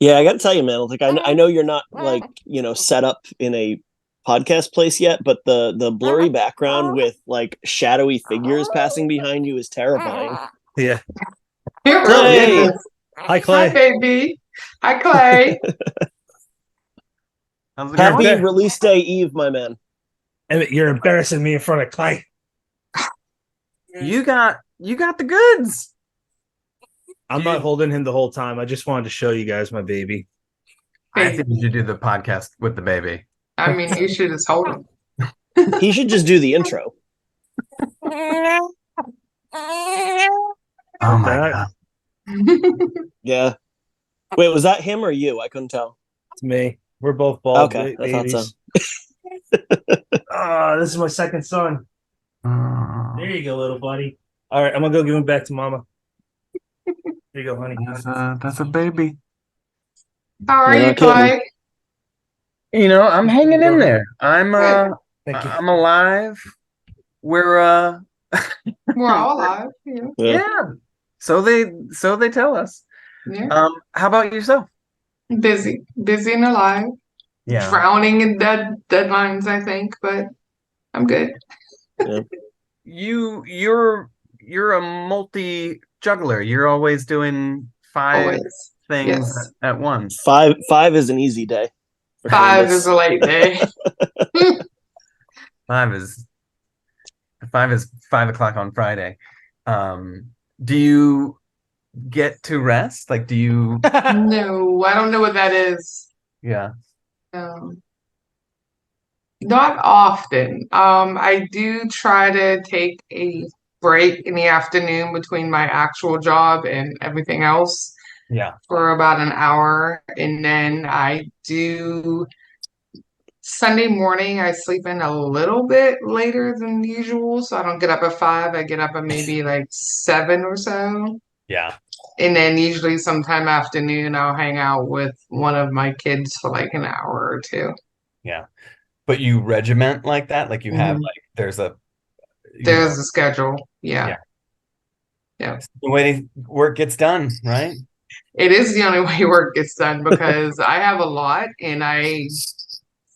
Yeah, I got to tell you, man. Like, I know you're not like set up in a podcast place yet, but the blurry background with like shadowy figures passing behind you is terrifying. Yeah. It really Clay, is. Hi, Hi, Clay. baby. Hi, Clay. How's it You're happy going? embar- release day eve, my man. Emmett, you're embarrassing me in front of Clay. You got the goods. I'm not holding him the whole time. I just wanted to show you guys my baby. I think you should do the podcast with the baby. I mean, you should just hold him. He should just do the intro. Oh Like my that. god. Yeah. Wait, was that him or you? I couldn't tell. It's me. We're both bald Okay, I thought so. babies. This is my second son. There you go, little buddy. All right, I'm gonna go give him back to Mama. Here you go, honey. That's a baby. How are You're you, not kidding. Clay? I'm hanging in there. Thank you. I'm alive. We're We're all alive. Yeah. yeah. So they tell us. Yeah. How about yourself? Busy and alive. Yeah. Drowning in deadlines, I think, but I'm good. Yeah. You're a multi juggler. You're always doing five Always. things Yes. at once. Five is an easy day. for 5 Candace. is a late day. Five is 5 o'clock on Friday. Do you get to rest? Like, do you? No, I don't know what that is. Yeah. Um, Not often. I do try to take a break in the afternoon between my actual job and everything else Yeah. for about an hour. And then I do Sunday morning, I sleep in a little bit later than usual. So I don't get up at 5. I get up at maybe like 7 or so. Yeah. And then usually sometime afternoon, I'll hang out with one of my kids for like an hour or two. Yeah. But you regiment like that? Like you have Mhm. like there's a There's a schedule. Yeah. Yeah. Yeah. it's the way work gets done, right? It is the only way work gets done because I have a lot and I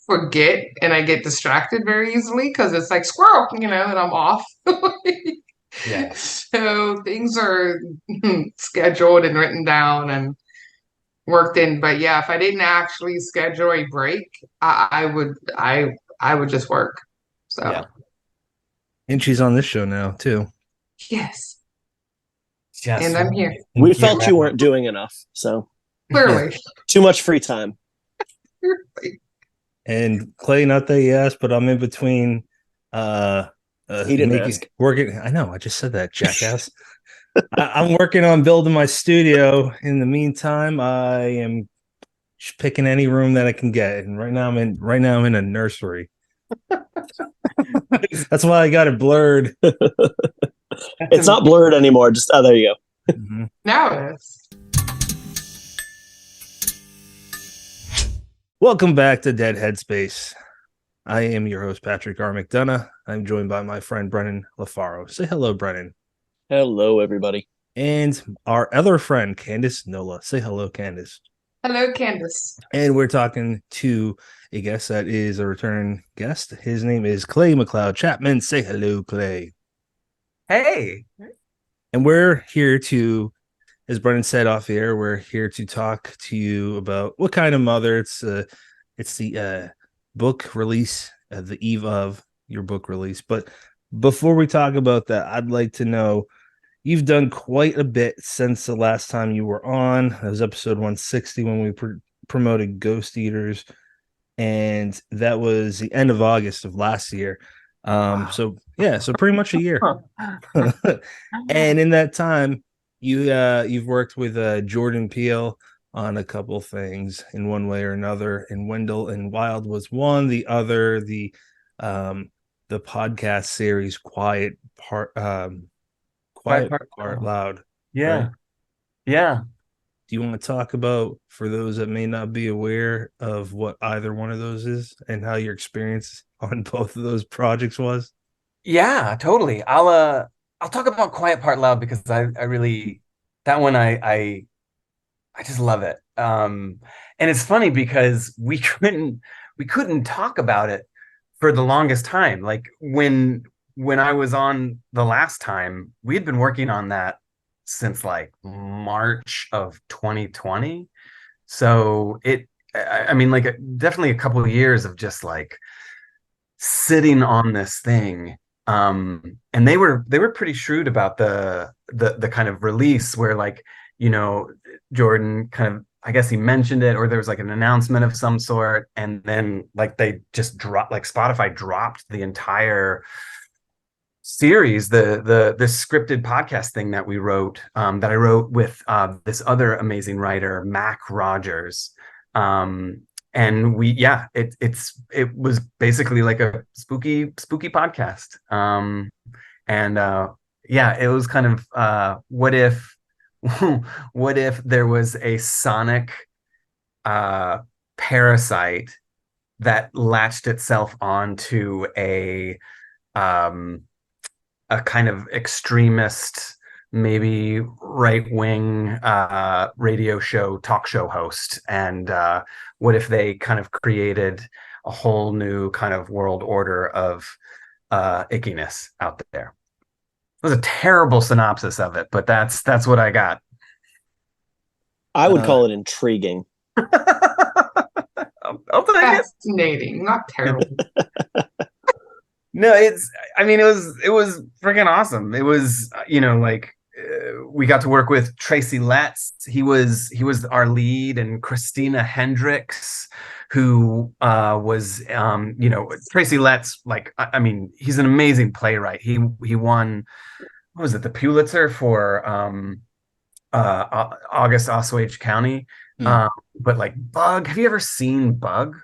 forget and I get distracted very easily because it's like squirrel, and I'm off. Yeah. So things are scheduled and written down and worked in. But yeah, if I didn't actually schedule a break, I would just work. So Yeah. And she's on this show now too. yes, Yes. and I'm here We felt you weren't doing enough, so clearly. too much free time. And Clay, not that you asked, but I'm in between. He didn't ask. Working. I know. I just said that, jackass. I'm working on building my studio. In the meantime, I am just picking any room that I can get, and right now I'm in a nursery. That's why I got it blurred. It's not blurred anymore. Just there you go. Mhm. Now it is. Welcome back to Dead Headspace. I am your host, Patrick R. McDonough. I'm joined by my friend Brennan LaFaro. Say hello, Brennan. Hello, everybody. And our other friend, Candace Nola. Say hello, Candace. Hello, Candace. And we're talking to a guest that is a returning guest. His name is Clay McLeod Chapman. Say hello, Clay. Hey. And we're here to, as Brennan said off the air, we're here to talk to you about what kind of mother. It's the book release, the eve of your book release. But before we talk about that, I'd like to know, you've done quite a bit since the last time you were on. That was episode 160 when we promoted Ghost Eaters, and that was the end of August of last year. Wow. So pretty much a year. And in that time, you've worked with Jordan Peele on a couple things in one way or another. And Wendell and Wild was one. The other, the podcast series Quiet Part Loud. Yeah. Right? Yeah. Do you want to talk about, for those that may not be aware of what either one of those is and how your experience on both of those projects was? Yeah, totally. I'll talk about Quiet Part Loud because I really, that one I I just love it. And it's funny because we couldn't talk about it for the longest time. Like when I was on the last time, we had been working on that since like March of 2020. So I mean, like definitely a couple of years of just like sitting on this thing. And they were pretty shrewd about the kind of release where like, you know, Jordan kind of, I guess he mentioned it, or there was like an announcement of some sort, and then like they just dropped, like Spotify dropped the entire series, the this scripted podcast thing that we wrote, that I wrote with this other amazing writer, Mac Rogers. And it was basically like a spooky podcast. And yeah, it was kind of what if what if there was a sonic parasite that latched itself onto um a kind of extremist, maybe right wing radio show, talk show host. And what if they kind of created a whole new kind of world order of ickiness out there? It was a terrible synopsis of it, but that's what I got. I would Uh, call it intriguing. I'll take it. Fascinating, not terrible. No, I mean, it was freaking awesome. It was, like we got to work with Tracy Letts. He was our lead, and Christina Hendricks, who was, Tracy Letts. Like, I mean, he's an amazing playwright. He won, what was it, the Pulitzer for August Osage County. Hmm. But like Bug, have you ever seen Bug?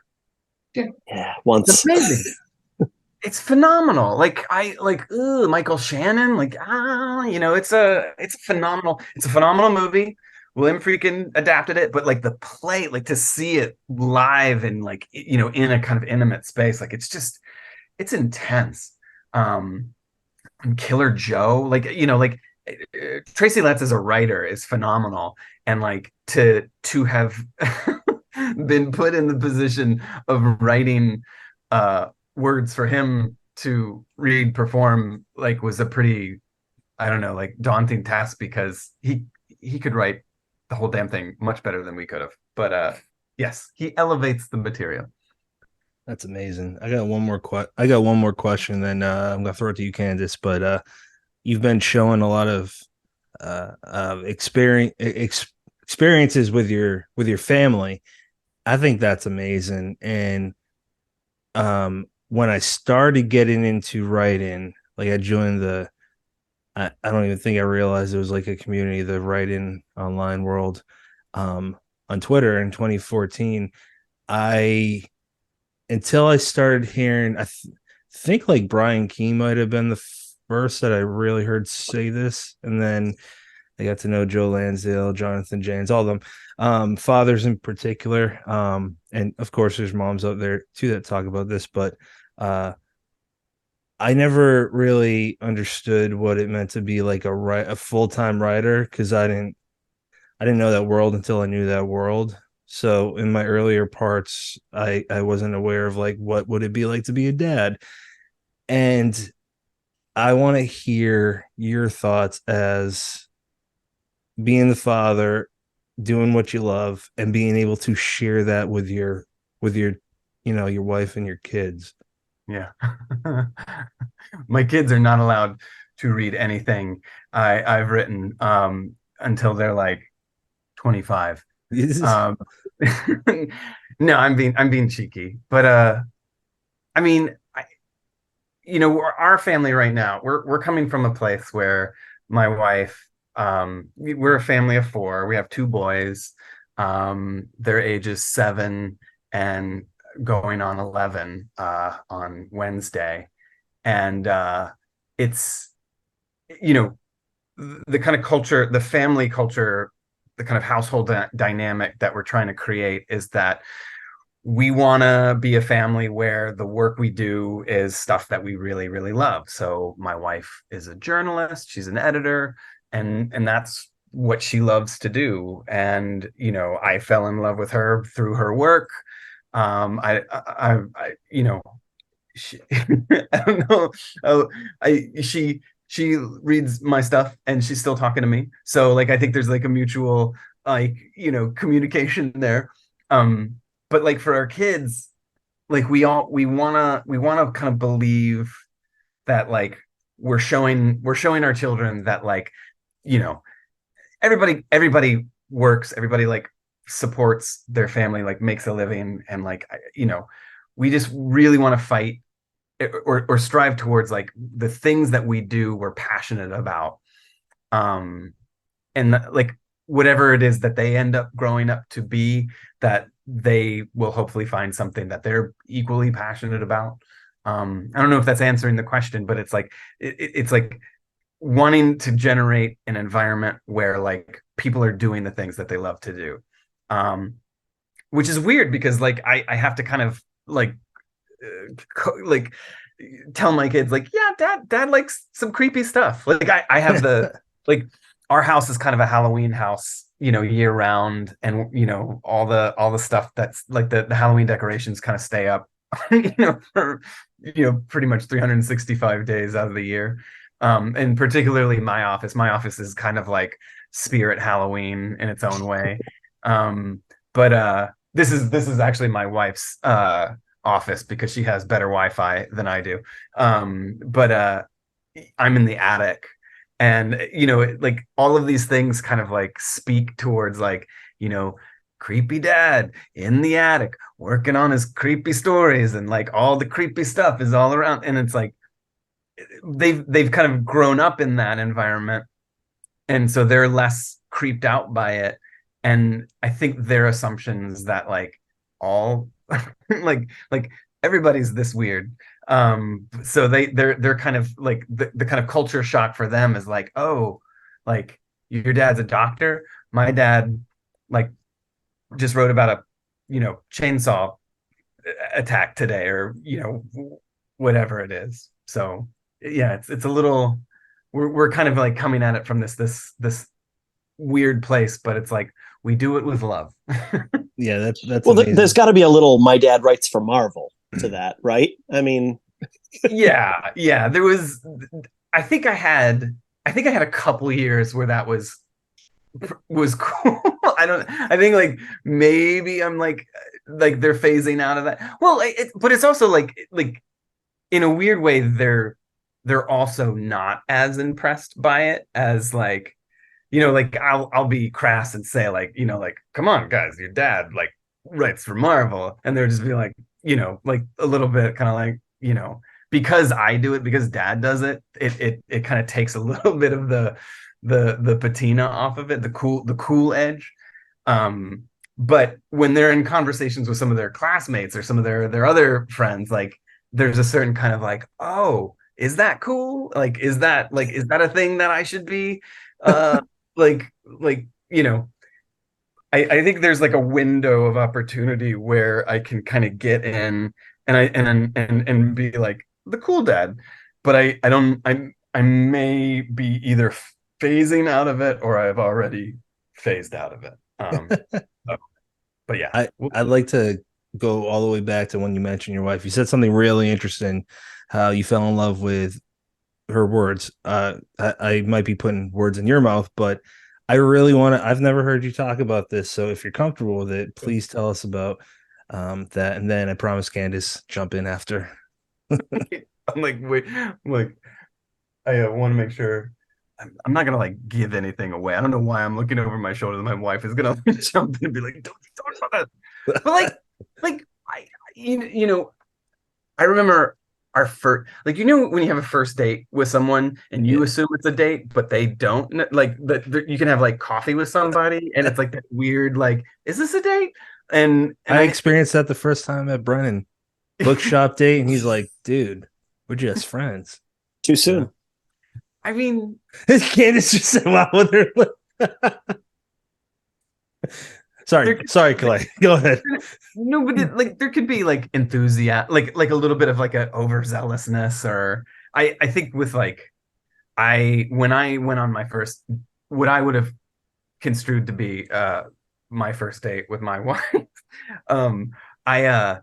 Yeah, It's once. amazing. It's phenomenal. Like I like Michael Shannon. Like it's a phenomenal movie. William Friedkin adapted it, but like the play, like to see it live and like in a kind of intimate space, like it's intense. And Killer Joe, like Tracy Letts as a writer is phenomenal, and like to have been put in the position of writing words for him to read perform, like, was a pretty, I don't know, like daunting task, because he could write the whole damn thing much better than we could have. But yes, he elevates the material. That's amazing. I got one more question, then I'm gonna throw it to you, Candace. But you've been showing a lot of experiences with your family. I think that's amazing. And when I started getting into writing, like I joined I don't even think I realized it was like a community, the writing online world, on Twitter in 2014. I Until I started hearing, think like Brian Keene might have been the first that I really heard say this, and then I got to know Joe Lansdale, Jonathan James, all of them, fathers in particular, and of course there's moms out there too that talk about this, but uh, I never really understood what it meant to be like a full-time writer, because I didn't know that world until I knew that world. So in my earlier parts, I wasn't aware of like what would it be like to be a dad. And I want to hear your thoughts as being the father, doing what you love, and being able to share that with your your wife and your kids. Yeah. My kids are not allowed to read anything I've written until they're like 25. Um, no, I'm being cheeky, but I mean, our family right now, we're coming from a place where my wife, we're a family of four. We have two boys. Their ages 7 and going on 11 on Wednesday, and it's you know the kind of culture, the family culture, the kind of household dynamic that we're trying to create is that we want to be a family where the work we do is stuff that we really, really love. So my wife is a journalist, she's an editor, and that's what she loves to do. And, you know, I fell in love with her through her work. You know, she, I don't know. Oh, she reads my stuff and she's still talking to me. So like, I think there's like a mutual, like, you know, communication there. But like for our kids, like we wanna kind of believe that like we're showing our children that like, you know, everybody works, everybody like supports their family, like makes a living, and like, you know, we just really want to fight or strive towards like the things that we do we're passionate about, um and like whatever it is that they end up growing up to be, that they will hopefully find something that they're equally passionate about. I don't know if that's answering the question, but it's like it's like wanting to generate an environment where like people are doing the things that they love to do, which is weird because like I have to kind of like like tell my kids like, yeah, dad likes some creepy stuff. Like I have the like, our house is kind of a Halloween house, you know, year round, and you know, all the stuff that's like the Halloween decorations kind of stay up you know, for, you know, pretty much 365 days out of the year. And particularly my office is kind of like spirit Halloween in its own way. But this is actually my wife's office because she has better Wi-Fi than I do. But I'm in the attic, and you know, like all of these things kind of like speak towards like, you know, creepy dad in the attic working on his creepy stories, and like all the creepy stuff is all around, and it's like they've kind of grown up in that environment, and so they're less creeped out by it. And I think their assumptions that like all like everybody's this weird, so they're kind of like the kind of culture shock for them is like, oh, like your dad's a doctor, my dad like just wrote about a, you know, chainsaw attack today, or you know, whatever it is. So yeah, it's a little, we're kind of like coming at it from this weird place, but it's like we do it with love. Yeah, that's Well, amazing. there's got to be a little "my dad writes for Marvel" to that, right? I mean, yeah, there was, I think I had a couple years where that was cool. I think like maybe I'm like they're phasing out of that. Well, but it's also like in a weird way they're also not as impressed by it as like, you know, like I'll be crass and say like, you know, like, come on guys, your dad like writes for Marvel, and they're just be like, you know, like a little bit kind of like, you know, because I do it, because dad does it, it kind of takes a little bit of the patina off of it, the cool edge. But when they're in conversations with some of their classmates or some of their other friends, like there's a certain kind of like, oh, is that cool? Like, is that a thing that I should be like, you know, I think there's like a window of opportunity where I can kind of get in and be like the cool dad, but I don't, I may be either phasing out of it or I've already phased out of it. But yeah, I'd like to go all the way back to when you mentioned your wife. You said something really interesting, how you fell in love with her words. I might be putting words in your mouth, but I really want to. I've never heard you talk about this, so if you're comfortable with it, please tell us about that. And then I promise Candace jump in after. I'm like, wait, I'm like, I want to make sure. I'm not gonna like give anything away. I don't know why I'm looking over my shoulder. My wife is gonna jump in and be like, "Don't talk about that." But like you know, I remember our first, like, you know, when you have a first date with someone and you assume it's a date, but they don't. Like that, you can have like coffee with somebody, and it's like that weird, like, is this a date? And I experienced that the first time at Brennan bookshop date, and he's like, "Dude, we're just friends." too soon. I mean, Candace just said, "Wow, with her." Sorry, Clay. Go ahead. No, but like there could be like enthusiasm, like a little bit of like an overzealousness, or I think with like when I went on my first, what I would have construed to be my first date with my wife. I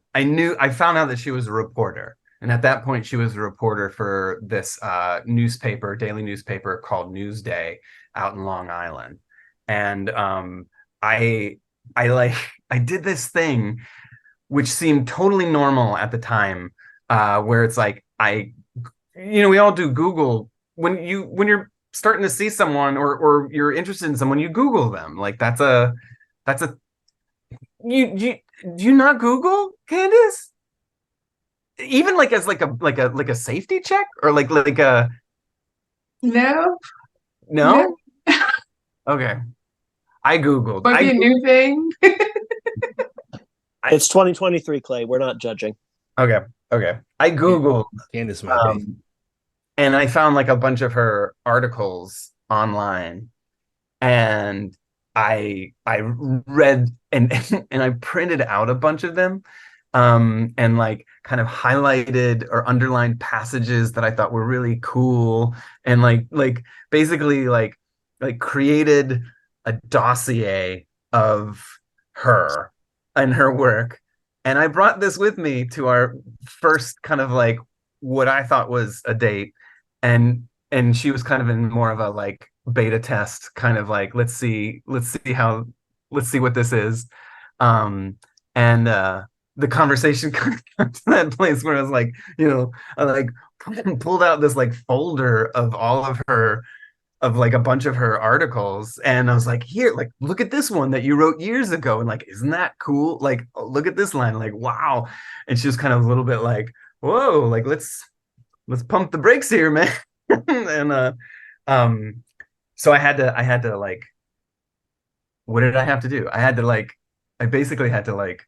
found out that she was a reporter, and at that point she was a reporter for this daily newspaper called Newsday out in Long Island. And I I did this thing which seemed totally normal at the time, where it's like we all do Google when you're starting to see someone or you're interested in someone, you Google them. Like that's a you do you not Google, Candace? Even like as like a safety check, or like a No. no? Okay. I Googled. Might be a new thing. It's 2023, Clay. We're not judging. Okay. I Googled Candace might be. and I found like a bunch of her articles online, and I read and and I printed out a bunch of them, and like kind of highlighted or underlined passages that I thought were really cool, and like basically like created a dossier of her and her work. And I brought this with me to our first kind of like what I thought was a date, and she was kind of in more of a like beta test, kind of like let's see what this is. And the conversation kind of got to that place where I was like, I like pulled out this like folder of all of her, of like a bunch of her articles, and I was like, here, like look at this one that you wrote years ago, and like, isn't that cool? Like, oh, look at this line, like wow. And she was kind of a little bit like, whoa, like let's pump the brakes here, man. And so I had to like, what did I have to do? I basically had to like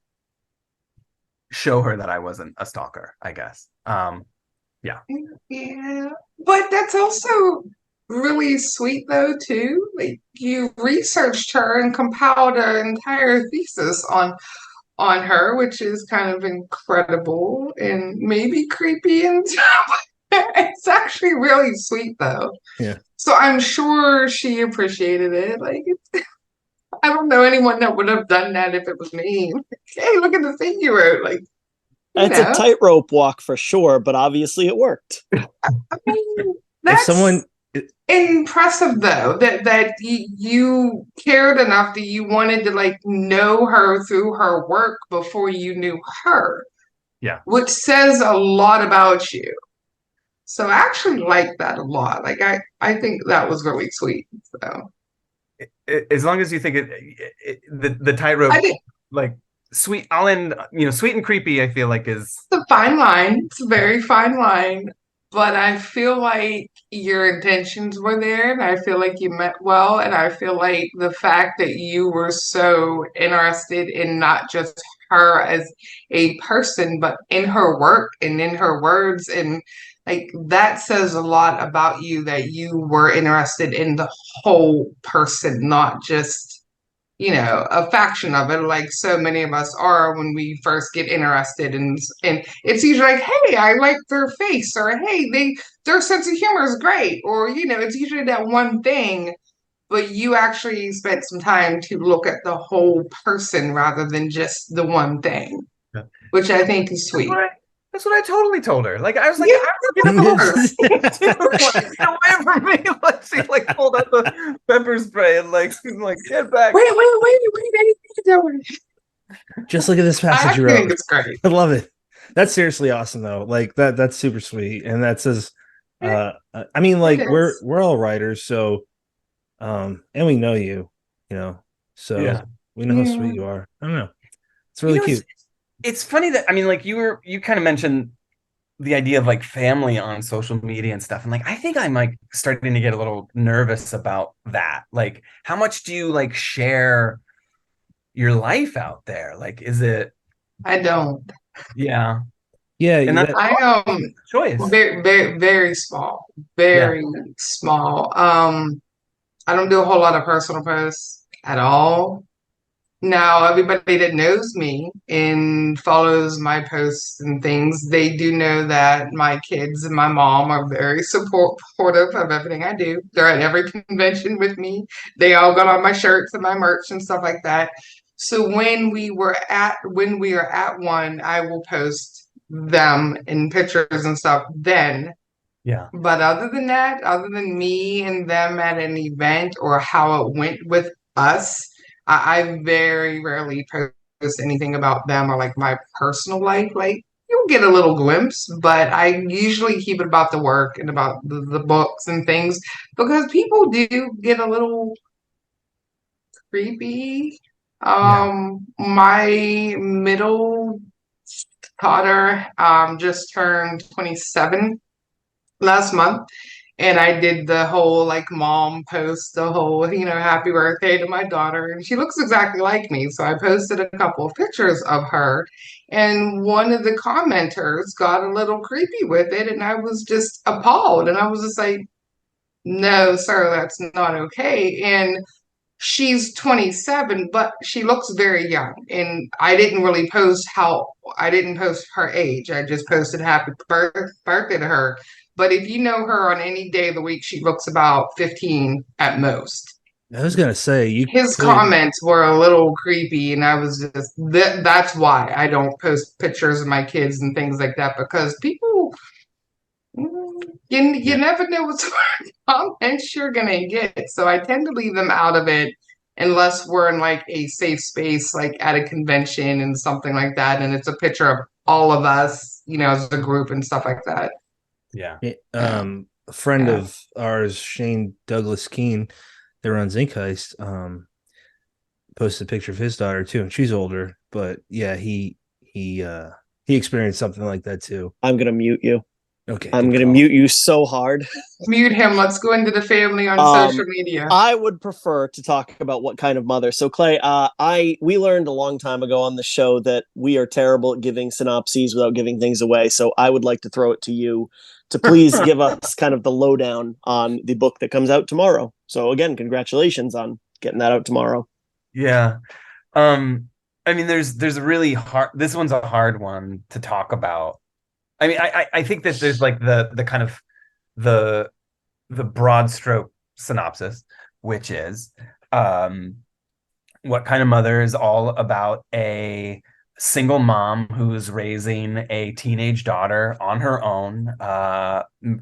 show her that I wasn't a stalker, I guess. Yeah. But that's also really sweet though too. Like you researched her and compiled an entire thesis on her, which is kind of incredible and maybe creepy and it's actually really sweet though. Yeah. So I'm sure she appreciated it. Like I don't know anyone that would have done that if it was me. Hey, look at the thing you wrote. Like It's a tightrope walk for sure, but obviously it worked. I mean, that's impressive though, that you cared enough that you wanted to like know her through her work before you knew her. Yeah. Which says a lot about you. So I actually like that a lot. Like I think that was really sweet. So as long as you think the tightrope, like sweet, I'll end, sweet and creepy, I feel like is a fine line. It's a very fine line. But I feel like your intentions were there, and I feel like you meant well, and I feel like the fact that you were so interested in not just her as a person, but in her work and in her words, and like that says a lot about you, that you were interested in the whole person, not just a faction of it, like so many of us are when we first get interested and it's usually like, hey, I like their face, or hey, their sense of humor is great, or it's usually that one thing, but you actually spent some time to look at the whole person rather than just the one thing, which I think is sweet. That's what I totally told her. Like I was like, I'm looking at the get away from me. Like she like pulled out the pepper spray and like get back. Wait, just look at this passage you wrote. I think it's great. I love it. That's seriously awesome though. Like that's super sweet. And that says I mean, like we're all writers, so and we know you, so yeah. We know how sweet you are. I don't know. It's really cute. It's funny that, I mean, like you kind of mentioned the idea of like family on social media and stuff. And like, I think I'm like starting to get a little nervous about that. Like, how much do you like share your life out there? Like, is it? I don't. Yeah. Yeah. And that's I choice. Very, very, very small. Very small. I don't do a whole lot of personal posts at all. Now, everybody that knows me and follows my posts and things, they do know that my kids and my mom are very supportive of everything I do. They're at every convention with me. They all got on my shirts and my merch and stuff like that. So when we are at one, I will post them in pictures and stuff then. Yeah. But other than that, other than me and them at an event or how it went with us, I very rarely post anything about them or like my personal life. Like you'll get a little glimpse, but I usually keep it about the work and about the books and things because people do get a little creepy. Yeah. My middle daughter just turned 27 last month. And I did the whole like mom post, the whole, happy birthday to my daughter. And she looks exactly like me. So I posted a couple of pictures of her. And one of the commenters got a little creepy with it. And I was just appalled. And I was just like, no, sir, that's not okay. And she's 27, but she looks very young. And I didn't post her age. I just posted birthday to her. But if you know her on any day of the week, she looks about 15 at most. I was gonna say you His could. comments were a little creepy, and I was just that's why I don't post pictures of my kids and things like that because people you Yeah, never know what sort of comments you're gonna get. So I tend to leave them out of it unless we're in like a safe space, like at a convention and something like that, and it's a picture of all of us, as a group and stuff like that. Yeah. Yeah. a friend Yeah. of ours, Shane Douglas Keene, that runs Ink Heist, posted a picture of his daughter too, and she's older. But yeah, he experienced something like that too. I'm gonna mute you. Okay, I'm good gonna call. mute you so hard. Mute him. Let's go into the family on social media. I would prefer to talk about what kind of mother. So Clay, we learned a long time ago on the show that we are terrible at giving synopses without giving things away. So I would like to throw it to you to please give us kind of the lowdown on the book that comes out tomorrow. So again, congratulations on getting that out tomorrow. Yeah. I mean, there's a really hard. This one's a hard one to talk about. I mean, I think that there's like the kind of the broad stroke synopsis, which is What Kind of Mother is all about a single mom who's raising a teenage daughter on her own,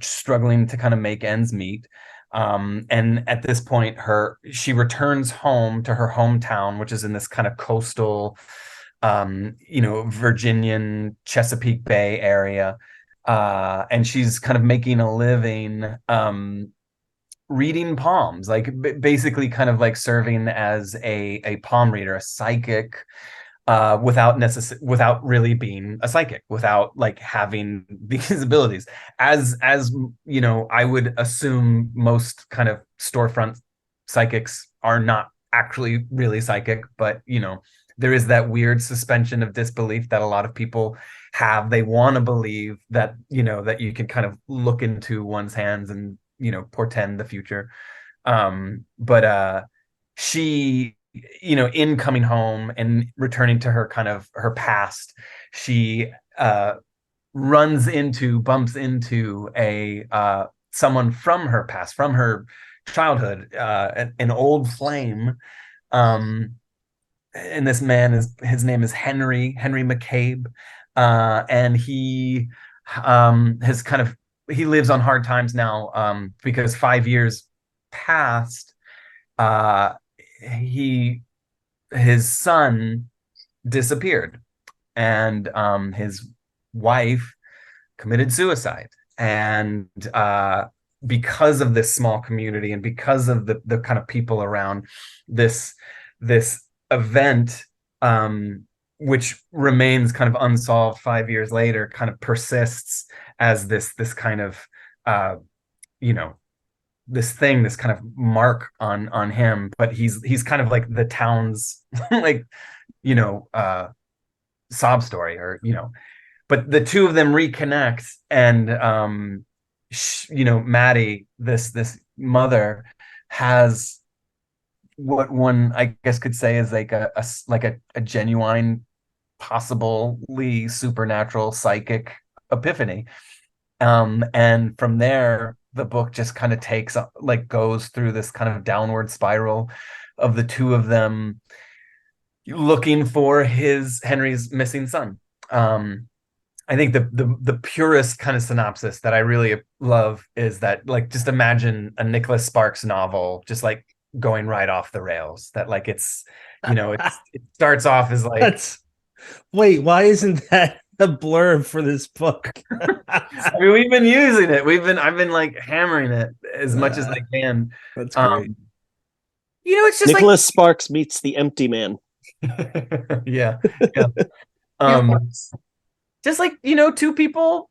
struggling to kind of make ends meet. And at this point, she returns home to her hometown, which is in this kind of coastal, Virginian Chesapeake Bay area. And she's kind of making a living reading palms, like basically kind of like serving as a palm reader, a psychic, without really being a psychic, without like having these abilities. As I would assume most kind of storefront psychics are not actually really psychic, but there is that weird suspension of disbelief that a lot of people have. They want to believe that that you can kind of look into one's hands and portend the future. But she, in coming home and returning to her kind of her past, she bumps into a someone from her past, from her childhood, an old flame. And this man his name is Henry McCabe, and he lives on hard times now, because 5 years passed. His son disappeared, and his wife committed suicide. And because of this small community and because of the kind of people around, this event, which remains kind of unsolved 5 years later, kind of persists as this kind of this thing, this kind of mark on him. But he's kind of like the town's like sob story, or but the two of them reconnect, and Maddie, this mother, has what one I guess could say is like a genuine, possibly supernatural psychic epiphany. And from there, the book just kind of goes through this kind of downward spiral of the two of them looking for Henry's missing son. I think the purest kind of synopsis that I really love is that, like, just imagine a Nicholas Sparks novel just like going right off the rails. That, like, it starts off as like, That's wait, why isn't that the blurb for this book? I mean, we've been using it. I've been like hammering it as much as I can. That's great. It's just Nicholas Sparks meets the empty man. yeah. Just like, two people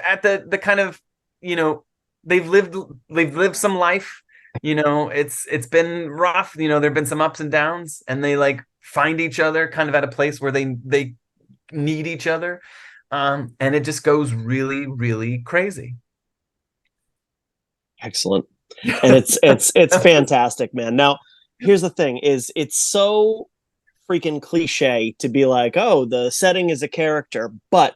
at the kind of, they've lived some life. It's been rough. There've been some ups and downs, and they like find each other kind of at a place where they need each other. And it just goes really, really crazy. Excellent. And it's fantastic, man. Now, here's the thing: is it's so freaking cliche to be like, oh, the setting is a character, but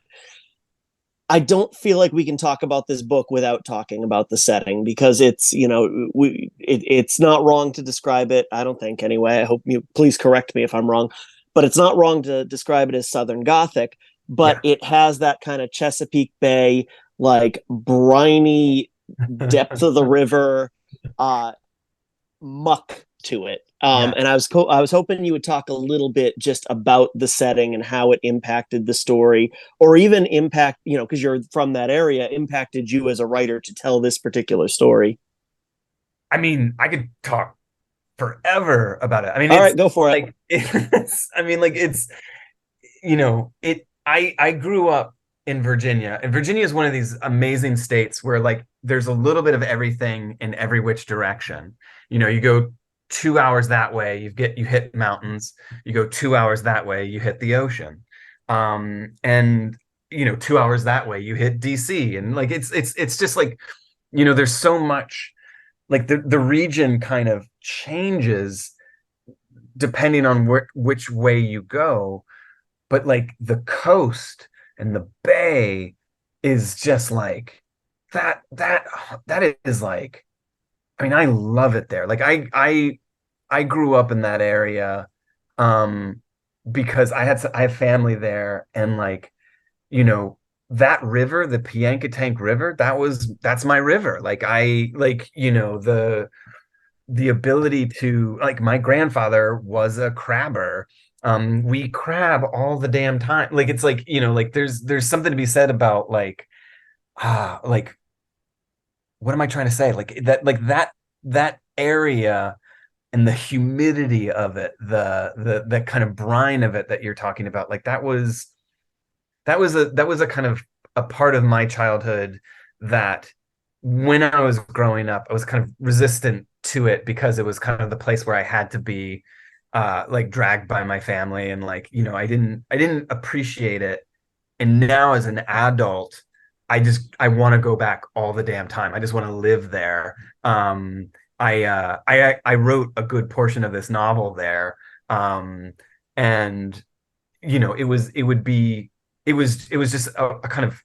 I don't feel like we can talk about this book without talking about the setting, because it's, it's not wrong to describe it. I don't think, anyway. I hope you please correct me if I'm wrong, but it's not wrong to describe it as Southern Gothic, but it has that kind of Chesapeake Bay, like briny depth of the river, muck to it. And I was hoping you would talk a little bit just about the setting and how it impacted the story, or even impact, because you're from that area, impacted you as a writer to tell this particular story. I mean, I could talk forever about it. I mean, all right, go for it. I grew up in Virginia, and Virginia is one of these amazing states where, like, there's a little bit of everything in every which direction. You go 2 hours that way, you hit mountains. You go 2 hours that way, you hit the ocean. And 2 hours that way, you hit DC. And like, it's just like, there's so much, like, the region kind of changes depending on which way you go. But like, the coast and the bay is just like that is like, I mean, I love it there. Like, I grew up in that area because I have family there, and like, that river, the Piankatank River, that's my river. Like, the ability to, like, my grandfather was a crabber. We crab all the damn time. Like, it's like, like, there's something to be said about like, like, what am I trying to say? Like, that area and the humidity of it, the kind of brine of it that you're talking about, like, that was a kind of a part of my childhood that, when I was growing up, I was kind of resistant to it, because it was kind of the place where I had to be like dragged by my family, and like, I didn't appreciate it. And now as an adult, I want to go back all the damn time. I just want to live there. I wrote a good portion of this novel there. And it was just a kind of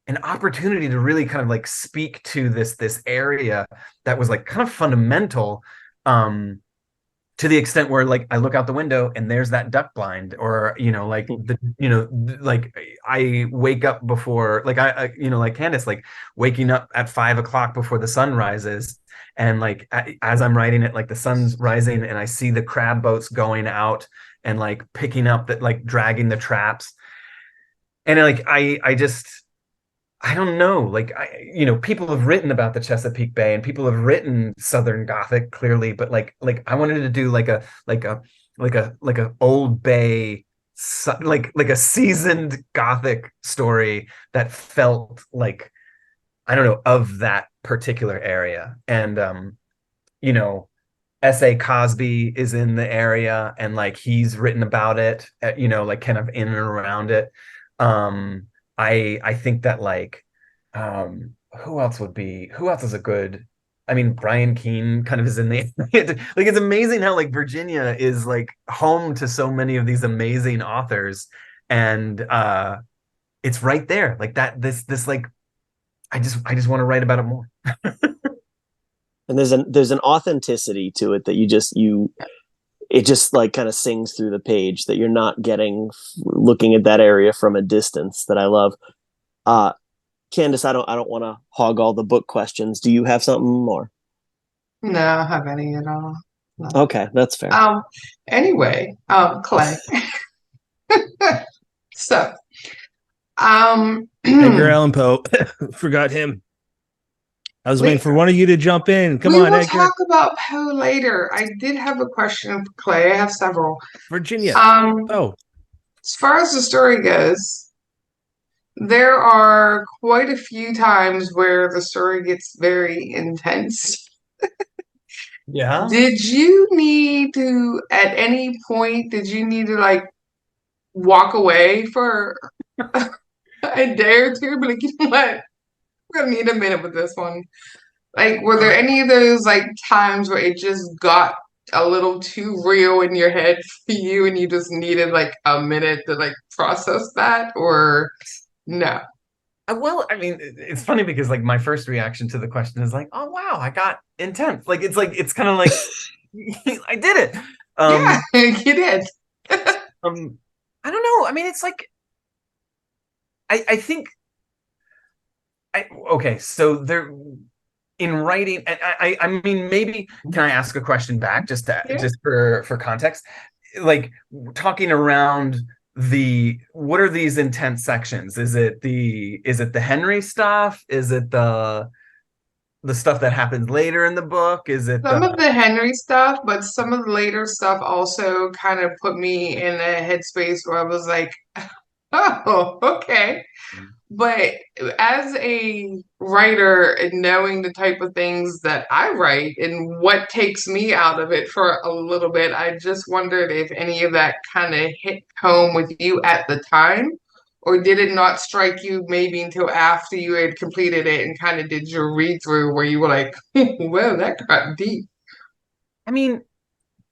an opportunity to really kind of like speak to this area that was like kind of fundamental, to the extent where, like, I look out the window and there's that duck blind, or like, like, I wake up before, like, I like Candace, like, waking up at 5 o'clock before the sun rises, and like, as I'm writing it, like, the sun's rising, and I see the crab boats going out and like picking up that, like, dragging the traps, and like, I don't know, like, people have written about the Chesapeake Bay, and people have written Southern Gothic, clearly, but like I wanted to do like a Old Bay, like a seasoned Gothic story that felt like, I don't know, of that particular area. And S.A. Cosby is in the area, and like, he's written about it, like, kind of in and around it. I think that, like, who else is a good I mean, Brian Keene kind of is in the like, it's amazing how like Virginia is like home to so many of these amazing authors, and it's right there, like that. This like, I just want to write about it more. And there's an authenticity to it that it just like kind of sings through the page that you're not getting looking at that area from a distance, that I love. Candace, I don't want to hog all the book questions. Do you have something more? No, I don't have any at all. No. Okay, that's fair. Anyway, Clay. So, Edgar Allan Poe. Forgot him. I was waiting for one of you to jump in. Come we on, will Edgar. talk about Poe later. I did have a question for Clay. I have several. Virginia. As far as the story goes, there are quite a few times where the story gets very intense. Yeah. Did you need to, at any point, like walk away for a day or two? But like, you know what? We're gonna need a minute with this one. Like, were there any of those like times where it just got a little too real in your head for you and you just needed like a minute to like process that, or no? Well, I mean, it's funny because like my first reaction to the question is like, oh wow, I got intense. Like it's kind of like I did it. Yeah, you did. I don't know. I mean, it's like I think okay, so there in writing, and I mean, maybe can I ask a question back just just for context? Like, talking around what are these intense sections? Is it the Henry stuff? Is it the stuff that happens later in the book? Is it Some of the Henry stuff, but some of the later stuff also kind of put me in a headspace where I was like, oh, okay. But as a writer and knowing the type of things that I write and what takes me out of it for a little bit, I just wondered if any of that kind of hit home with you at the time, or did it not strike you maybe until after you had completed it and kind of did your read through where you were like, well, that got deep. I mean,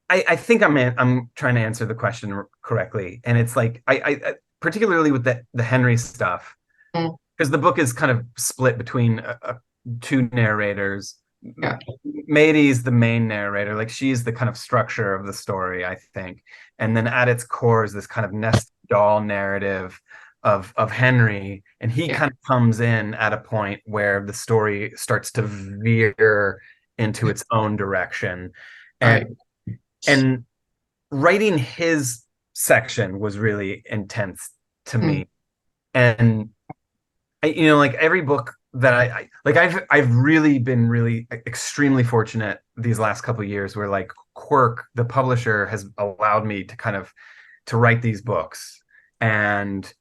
I think I'm trying to answer the question correctly, and it's like I particularly with the Henry stuff, because the book is kind of split between two narrators. Yeah. Maidie's the main narrator, like she's the kind of structure of the story, I think, and then at its core is this kind of nest doll narrative of Henry, and he kind of comes in at a point where the story starts to veer into its own direction, and writing his section was really intense to me. And like every book that I like, I've really been really extremely fortunate these last couple of years where like Quirk, the publisher, has allowed me to kind of to write these books and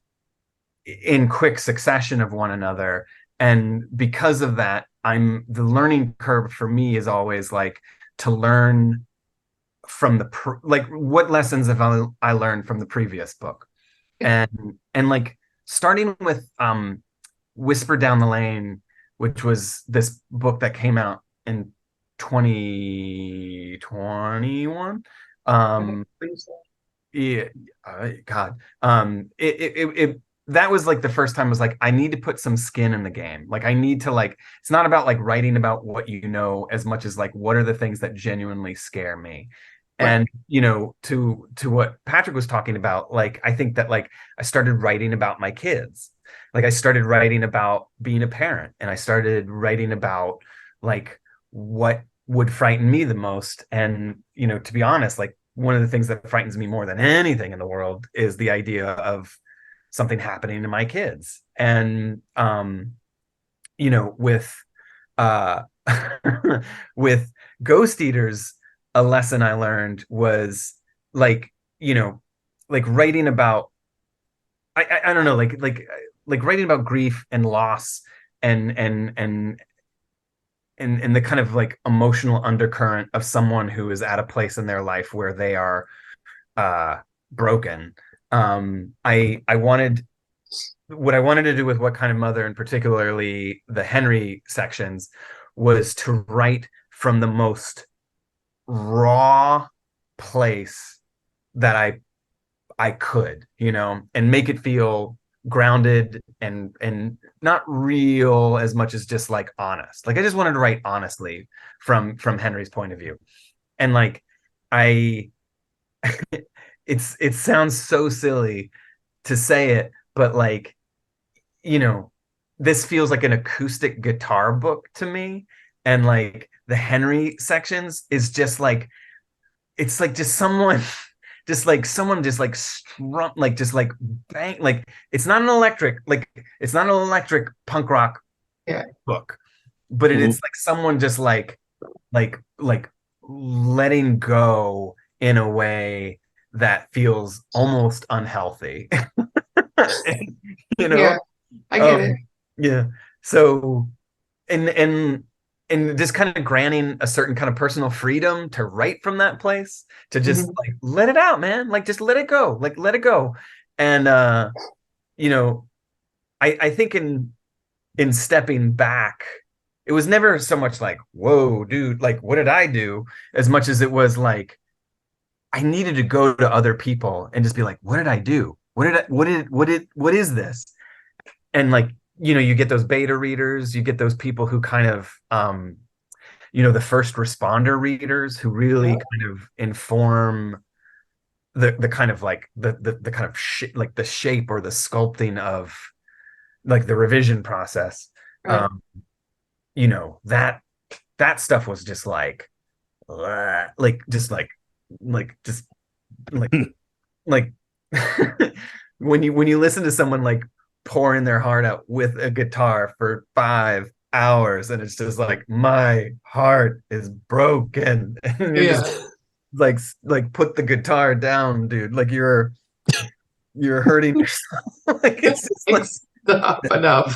in quick succession of one another. And because of that, the learning curve for me is always like to learn from like what lessons have I learned from the previous book, and like starting with Whisper Down the Lane, which was this book that came out in 2021. Yeah, God. It that was like the first time I was like, I need to put some skin in the game. Like I need to like, it's not about like writing about what you know as much as like what are the things that genuinely scare me. Right. And to what Patrick was talking about, like I think that like I started writing about my kids. Like I started writing about being a parent, and I started writing about like what would frighten me the most. And to be honest, like one of the things that frightens me more than anything in the world is the idea of something happening to my kids. And with with Ghost Eaters, a lesson I learned was like like writing about I don't know, like writing about grief and loss and the kind of like emotional undercurrent of someone who is at a place in their life where they are broken. I wanted what I wanted to do with What Kind of Mother, and particularly the Henry sections, was to write from the most raw place that I could, and make it feel grounded and not real as much as just like honest. Like I just wanted to write honestly from Henry's point of view. And like I it sounds so silly to say it, but like, this feels like an acoustic guitar book to me. And like the Henry sections is just like, it's like just someone just like strum, like just like bang, like it's not an electric punk rock Yeah. book, but Mhm. it's like someone just like letting go in a way that feels almost unhealthy. you know Yeah, I get it. yeah. So and and just kind of granting a certain kind of personal freedom to write from that place, to just Mhm. like let it out, man, like just let it go, like let it go. And you know I think in stepping back, it was never so much like, whoa dude, like what did I do, as much as it was like I needed to go to other people and just be like, what did I do, what is this. And like, you get those beta readers, you get those people who kind of the first responder readers who really Yeah. kind of inform the kind of like the kind of like the shape or the sculpting of like the revision process. Right. You know, that stuff was just like just just like like when you listen to someone like pouring their heart out with a guitar for 5 hours, and it's just like, my heart is broken, and you're just Yeah. like put the guitar down, dude, like you're hurting yourself. Like it's just like, Enough.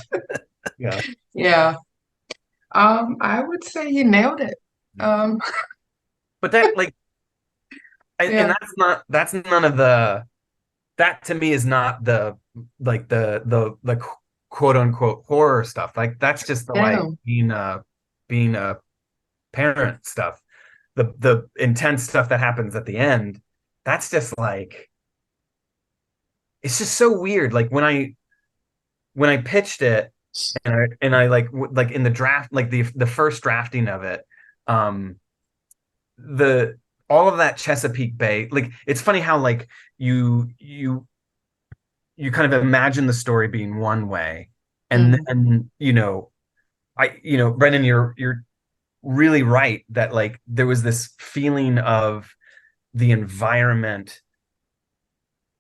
yeah. Yeah. I would say you nailed it. Um, But that like and yeah. that's none of the, that to me is not the like the quote unquote horror stuff. Like that's just the like No. being a parent stuff. The intense stuff that happens at the end, that's just like, it's just so weird. Like when I pitched it, and I like in the draft, like the first drafting of it, um the all of that Chesapeake Bay, like it's funny how like you kind of imagine the story being one way, and Mm. then Brendan, you're really right that like there was this feeling of the environment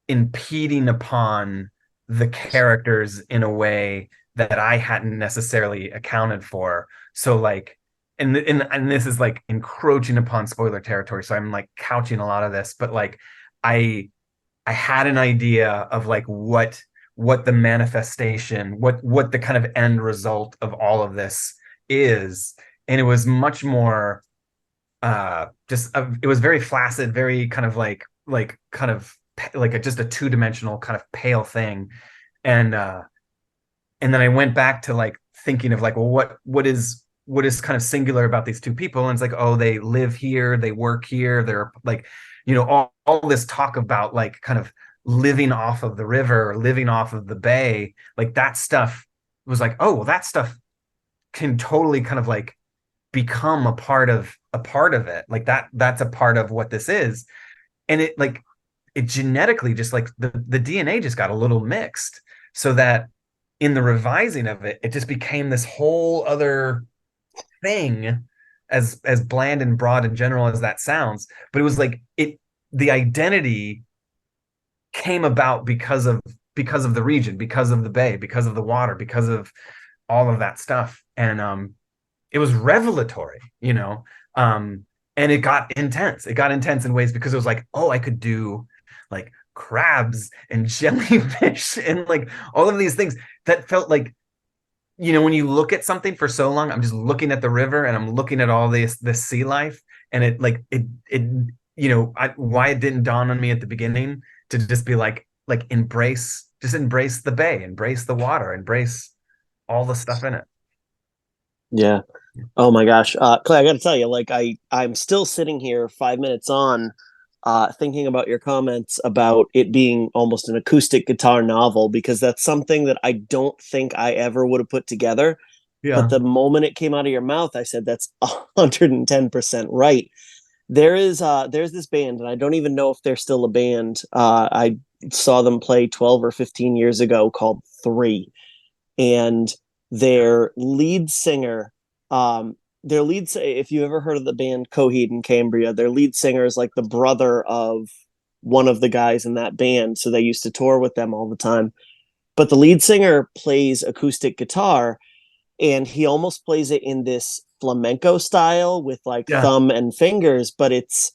impeding upon the characters in a way that I hadn't necessarily accounted for. So like, and this is like encroaching upon spoiler territory, so I'm like couching a lot of this, but like I I had an idea of like what the manifestation, what the kind of end result of all of this is, and it was much more it was very flaccid, very kind of like kind of like just a two-dimensional kind of pale thing. And uh and then I went back to like thinking of like, well, what is kind of singular about these two people, and it's like, oh, they live here, they work here, they're like, all this talk about like kind of living off of the river or living off of the bay, like that stuff was like, oh well, that stuff can totally kind of like become a part of it, like that's a part of what this is. And it genetically just like the DNA just got a little mixed, so that in the revising of it, it just became this whole other thing, as bland and broad and general as that sounds. But it was like the identity came about because of the region, because of the bay, because of the water, because of all of that stuff. And it was revelatory, and it got intense in ways, because it was like, oh, I could do like crabs and jellyfish and like all of these things that felt like, when you look at something for so long, I'm just looking at the river and I'm looking at all this sea life, and it like it why it didn't dawn on me at the beginning to just be like embrace the bay, embrace the water, embrace all the stuff in it. Yeah. Oh my gosh, Clay, I got to tell you, like I'm still sitting here 5 minutes on, thinking about your comments about it being almost an acoustic guitar novel, because that's something that I don't think I ever would have put together. But Yeah. the moment it came out of your mouth, I said that's 110% right. There's this band, and I don't even know if they're still a band. I saw them play 12 or 15 years ago, called Three, and their lead singer, um if you ever heard of the band Coheed and Cambria, their lead singer is like the brother of one of the guys in that band, so they used to tour with them all the time. But the lead singer plays acoustic guitar, and he almost plays it in this flamenco style with like Yeah. thumb and fingers, but it's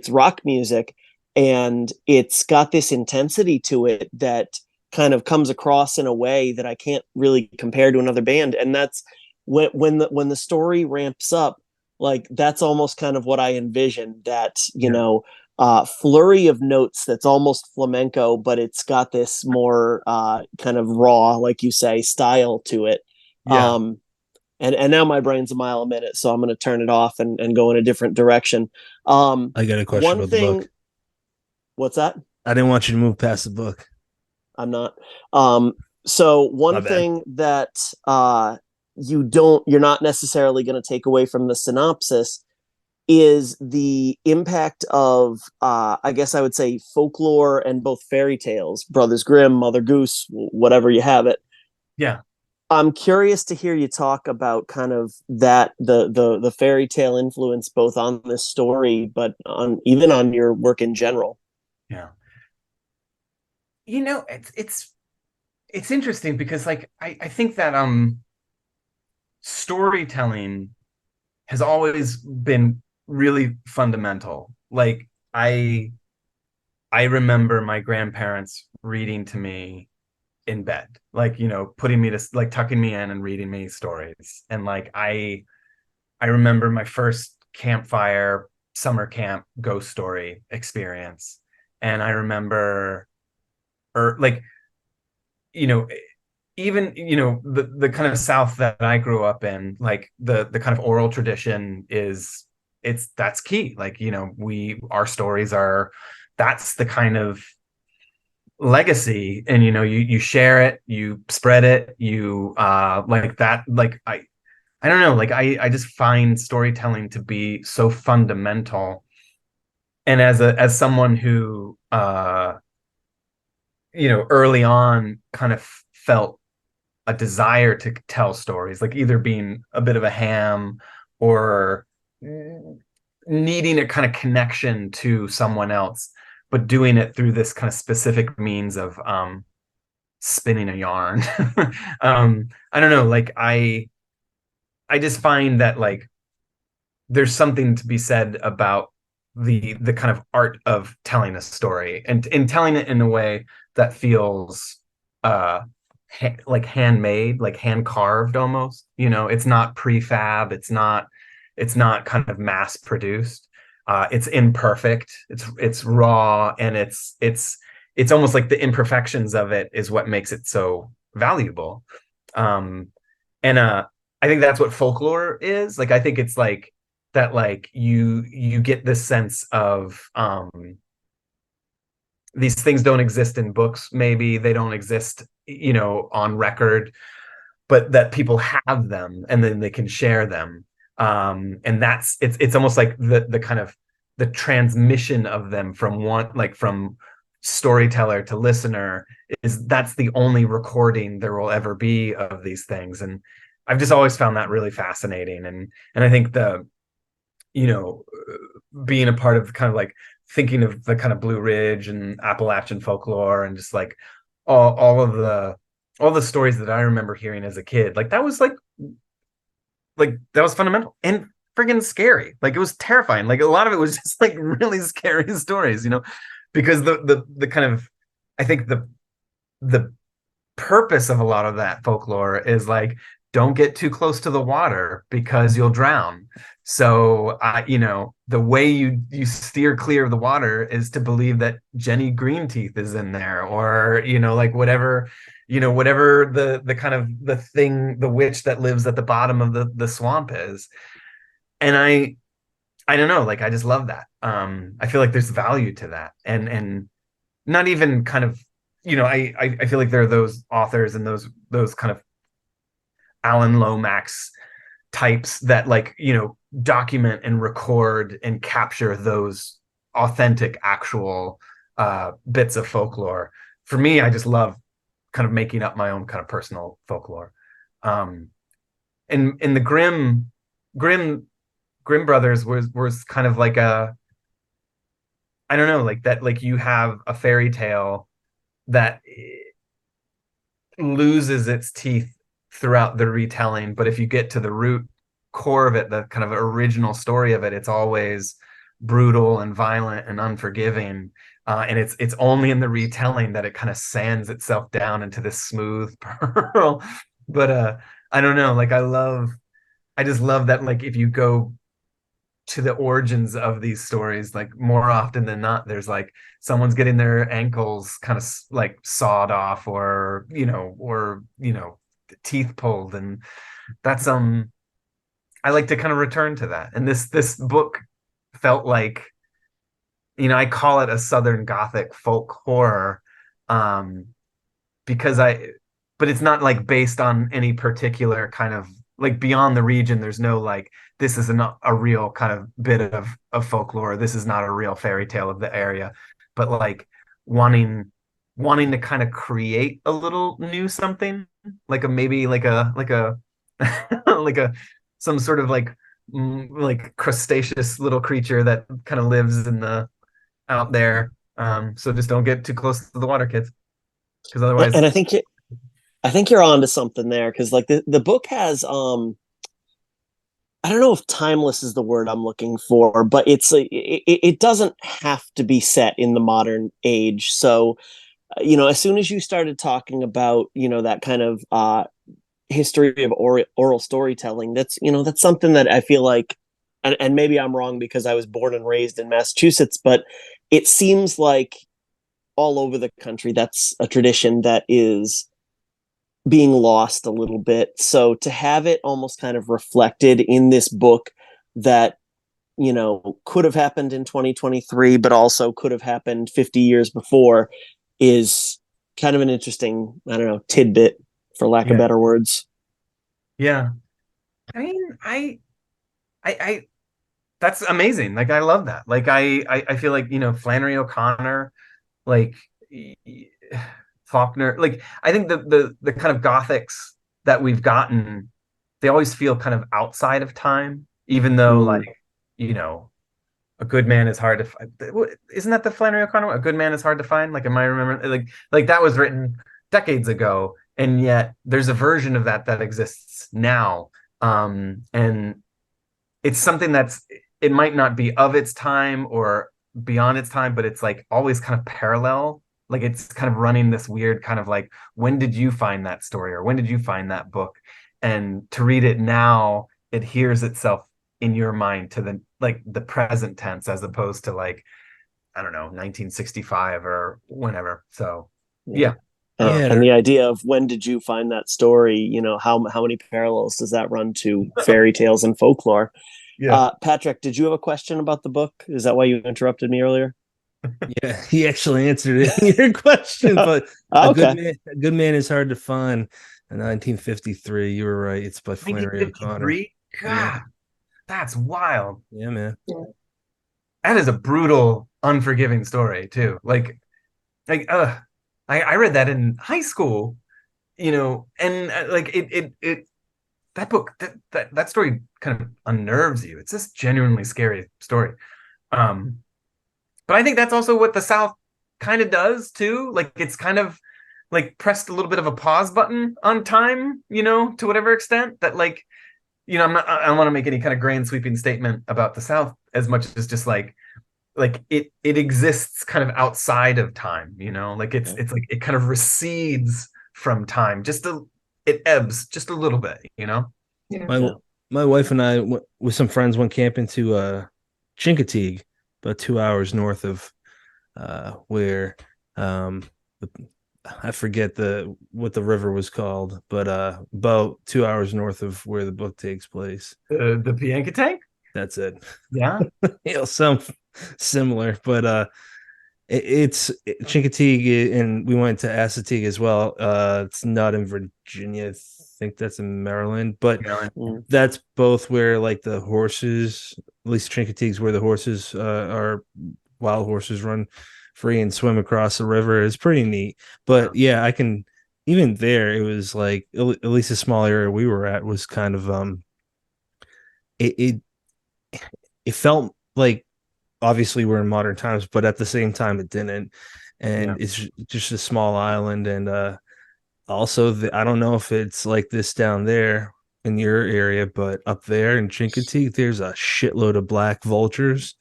rock music, and it's got this intensity to it that kind of comes across in a way that I can't really compare to another band. And that's when the story ramps up, like that's almost kind of what I envision, that Yeah. flurry of notes that's almost flamenco, but it's got this more kind of raw, like you say, style to it. Yeah. um and now my brain's a mile a minute, so I'm going to turn it off and go in a different direction. I got a question One about the thing. book. What's that? I didn't want you to move past the book. I'm not. So My one bad. thing that you're not necessarily going to take away from the synopsis is the impact of, I guess I would say, folklore and both fairy tales, Brothers Grimm, Mother Goose, whatever you have it. Yeah. I'm curious to hear you talk about kind of that, the fairy tale influence both on this story, but on even on your work in general. Yeah. It's interesting because like I think that storytelling has always been really fundamental. Like I remember my grandparents reading to me in bed, like, putting me to, like, tucking me in and reading me stories. And like I remember my first campfire summer camp ghost story experience. And I remember, or like, you know, even, the kind of South that I grew up in, like the kind of oral tradition is, that's key. Like, our stories are, that's the kind of legacy. And you share it, you spread it, you like that. Like I don't know, like I just find storytelling to be so fundamental. And as someone who early on kind of felt a desire to tell stories, like either being a bit of a ham or needing a kind of connection to someone else, but doing it through this kind of specific means of spinning a yarn. I don't know, like I just find that, like, there's something to be said about the kind of art of telling a story, and in telling it in a way that feels uh like handmade, like hand carved almost. It's not prefab, it's not kind of mass produced. It's imperfect, it's raw, and it's almost like the imperfections of it is what makes it so valuable. And I think that's what folklore is. Like, I think it's like that, like you get this sense of these things don't exist in books, maybe they don't exist on record, but that people have them and then they can share them. And that's, it's almost like the kind of the transmission of them from one, like from storyteller to listener, is that's the only recording there will ever be of these things. And I've just always found that really fascinating. And I think you know being a part of kind of like thinking of the kind of Blue Ridge and Appalachian folklore, and just like all the stories that I remember hearing as a kid, like that was like that was fundamental and friggin' scary. Like, it was terrifying. Like, a lot of it was just like really scary stories, because the kind of, I think the purpose of a lot of that folklore is like don't get too close to the water because you'll drown. So, the way you steer clear of the water is to believe that Jenny Greenteeth is in there, or, like whatever, whatever the kind of the thing, the witch that lives at the bottom of the swamp is. And I don't know, like, I just love that. I feel like there's value to that. And not even kind of, I feel like there are those authors and those kind of Alan Lomax types that, like, document and record and capture those authentic, actual bits of folklore. For me, I just love kind of making up my own kind of personal folklore. And in the Grimm brothers was kind of like I don't know, like that, like you have a fairy tale that loses its teeth throughout the retelling, but if you get to the root core of it, the kind of original story of it, it's always brutal and violent and unforgiving, and it's only in the retelling that it kind of sands itself down into this smooth pearl. But I don't know, like I just love that, like, if you go to the origins of these stories, like, more often than not, there's like someone's getting their ankles kind of like sawed off, or teeth pulled. And that's I like to kind of return to that. And this book felt like, I call it a Southern Gothic folk horror, because but it's not like based on any particular kind of, like, beyond the region. There's no like, this is not a real kind of bit of folklore. This is not a real fairy tale of the area, but like wanting to kind of create a little new something, like maybe like a like a some sort of like crustaceous little creature that kind of lives out there. So just don't get too close to the water, kids, because otherwise. And I think you're onto something there, because like the book has I don't know if timeless is the word I'm looking for, but it's like it doesn't have to be set in the modern age. So as soon as you started talking about that kind of history of oral storytelling, that's something that I feel like, and maybe I'm wrong because I was born and raised in Massachusetts, but it seems like all over the country that's a tradition that is being lost a little bit. So to have it almost kind of reflected in this book that could have happened in 2023, but also could have happened 50 years before, is kind of an interesting, I don't know, tidbit, for lack of better words. Yeah. I mean, I that's amazing. Like, I love that. Like, I feel like, Flannery O'Connor, like Faulkner, like, I think the kind of Gothics that we've gotten, they always feel kind of outside of time, even though like, a good man is hard to find. Isn't that the Flannery O'Connor? A good man is hard to find. Like, am I remembering? Like that was written decades ago, and yet there's a version of that exists now. And it's something it might not be of its time or beyond its time, but it's like always kind of parallel. Like, it's kind of running this weird kind of like, when did you find that story, or when did you find that book? And to read it now, it hears itself in your mind to the present tense, as opposed to like, I don't know, 1965 or whenever. So yeah. And the idea of when did you find that story, how many parallels does that run to fairy tales and folklore? Patrick, did you have a question about the book? Is that why you interrupted me earlier? Yeah, he actually answered it in your question, but a good man is hard to find. In 1953, you were right. It's by Flannery O'Connor. God, yeah. That's wild. Yeah, man. That is a brutal, unforgiving story too. Like, I read that in high school, and like it that book, that story kind of unnerves you. It's just genuinely scary story. But I think that's also what the South kind of does too. Like, it's kind of like pressed a little bit of a pause button on time, to whatever extent that, like, I don't want to make any kind of grand sweeping statement about the South as much as just like it exists kind of outside of time, like it's like it kind of recedes from time just it ebbs just a little bit, Yeah. My Yeah. my wife and I with some friends went camping to Chincoteague, about 2 hours north of where the, I forget what the river was called, but about 2 hours north of where the book takes place. The Pianka tank. That's it. Yeah. Some similar, but it's Chincoteague, and we went to Assateague as well. It's not in Virginia. I think that's in Maryland, but Mm. that's both where like the horses, at least Chincoteague's where the horses are wild horses run free and swim across the river. It's pretty neat. But yeah, I can even there. It was like at least a small area we were at was kind of it it felt like obviously we're in modern times, but at the same time it didn't. And it's just a small island, and also I don't know if it's like this down there in your area, but up there in Chincoteague, there's a shitload of black vultures,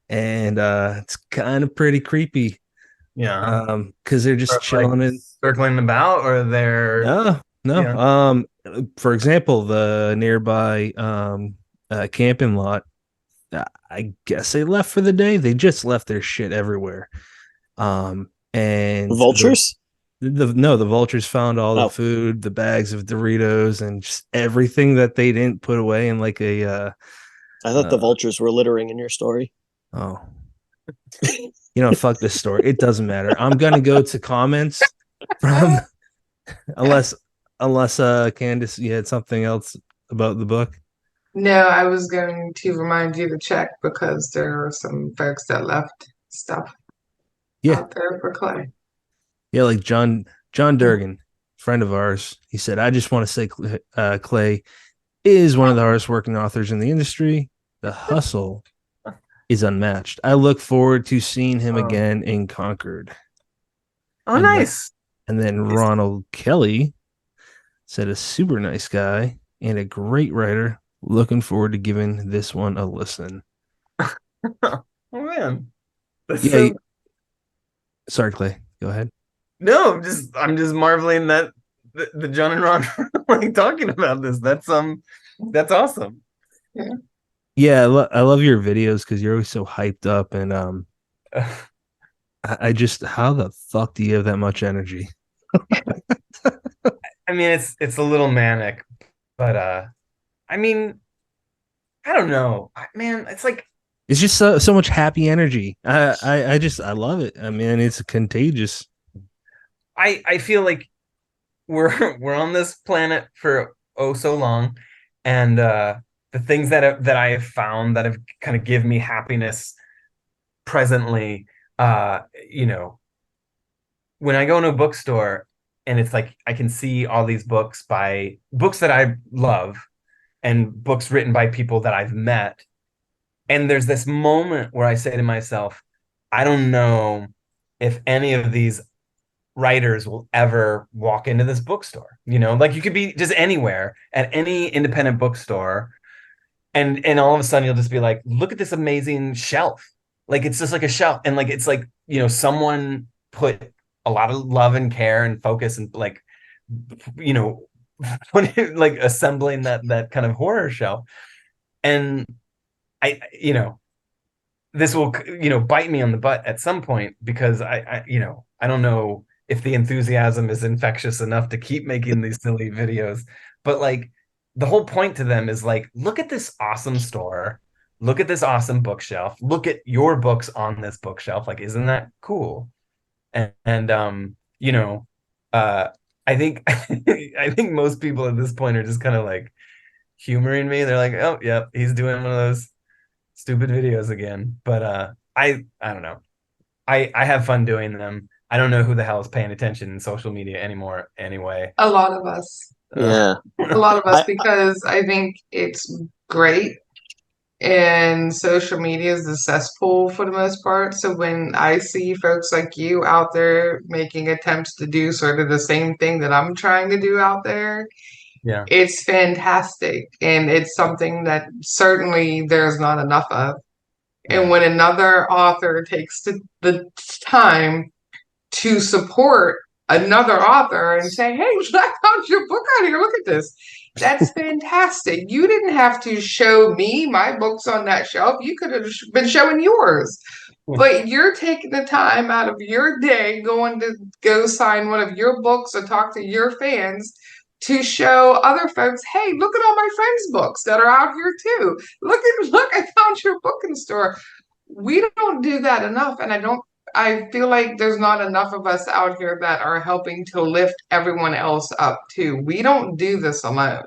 and it's kind of pretty creepy. Yeah. Because they're just Or, chilling like, in. circling about, or they're No. Yeah. For example, the nearby camping lot, I guess they left for the day. They just left their shit everywhere. And Vultures? the vultures found all the Oh. food, the bags of Doritos, and just everything that they didn't put away in like a I thought the vultures were littering in your story. oh. Fuck this story. It doesn't matter. I'm gonna go to comments from unless Candace, you had something else about the book. No, I was going to remind you to check because there are some folks that left stuff Yeah. out there for Clay. Yeah, like John Durgan, friend of ours. He said, I just want to say Clay is one of the hardest working authors in the industry. The hustle is unmatched. I look forward to seeing him again in Concord. Oh, And nice. And then Ronald Kelly said, a super nice guy and a great writer. Looking forward to giving this one a listen. Oh man. Yeah. Sorry, Clay. Go ahead. No, I'm just marveling that the John and Ron are like talking about this. That's awesome. Yeah, I love your videos because you're always so hyped up, and I just, how the fuck do you have that much energy? I mean, it's a little manic, but I mean, I don't know, man. It's like it's just so much happy energy. I love it. I mean, it's contagious. I feel like we're on this planet for so long, and the things that I have found that have kind of give me happiness presently, when I go into a bookstore and it's like I can see all these books that I love and books written by people that I've met, and there's this moment where I say to myself, I don't know if any of these writers will ever walk into this bookstore. Like you could be just anywhere at any independent bookstore, and all of a sudden you'll just be like, look at this amazing shelf. Like it's just like a shelf, and like it's like someone put a lot of love and care and focus and like like assembling that kind of horror shelf. And I this will bite me on the butt at some point, because I don't know if the enthusiasm is infectious enough to keep making these silly videos, but like the whole point to them is like, look at this awesome store, look at this awesome bookshelf, look at your books on this bookshelf, like isn't that cool? And I think I think most people at this point are just kind of like humoring me. They're like, oh yeah, he's doing one of those stupid videos again. But I don't know. I have fun doing them. I don't know who the hell is paying attention in social media anymore anyway. A lot of us. Yeah. A lot of us, because I think it's great, and social media is the cesspool for the most part. So when I see folks like you out there making attempts to do sort of the same thing that I'm trying to do out there, Yeah. it's fantastic. And it's something that certainly there's not enough of. And when another author takes the time to support another author and say, hey, I found your book out here. Look at this. That's fantastic. You didn't have to show me my books on that shelf. You could have been showing yours. But you're taking the time out of your day going to go sign one of your books or talk to your fans to show other folks, hey, look at all my friends' books that are out here too. Look, I found your book in the store. We don't do that enough. And I feel like there's not enough of us out here that are helping to lift everyone else up too. We don't do this alone.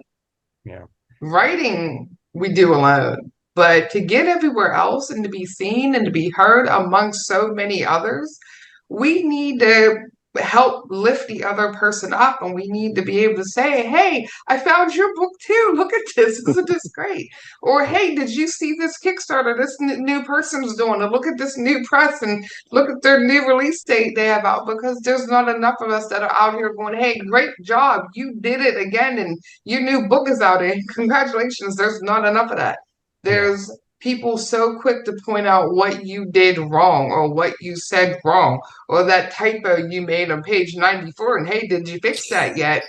Yeah. Writing, we do alone. But to get everywhere else and to be seen and to be heard amongst so many others, we need to help lift the other person up, and we need to be able to say, hey, I found your book too. Look at this. Isn't this great? Or, hey, did you see this Kickstarter this new person's doing? And look at this new press and look at their new release date they have out, because there's not enough of us that are out here going, hey, great job. You did it again, and your new book is out, and congratulations. There's not enough of that. There's people so quick to point out what you did wrong or what you said wrong or that typo you made on page 94, and hey, did you fix that yet?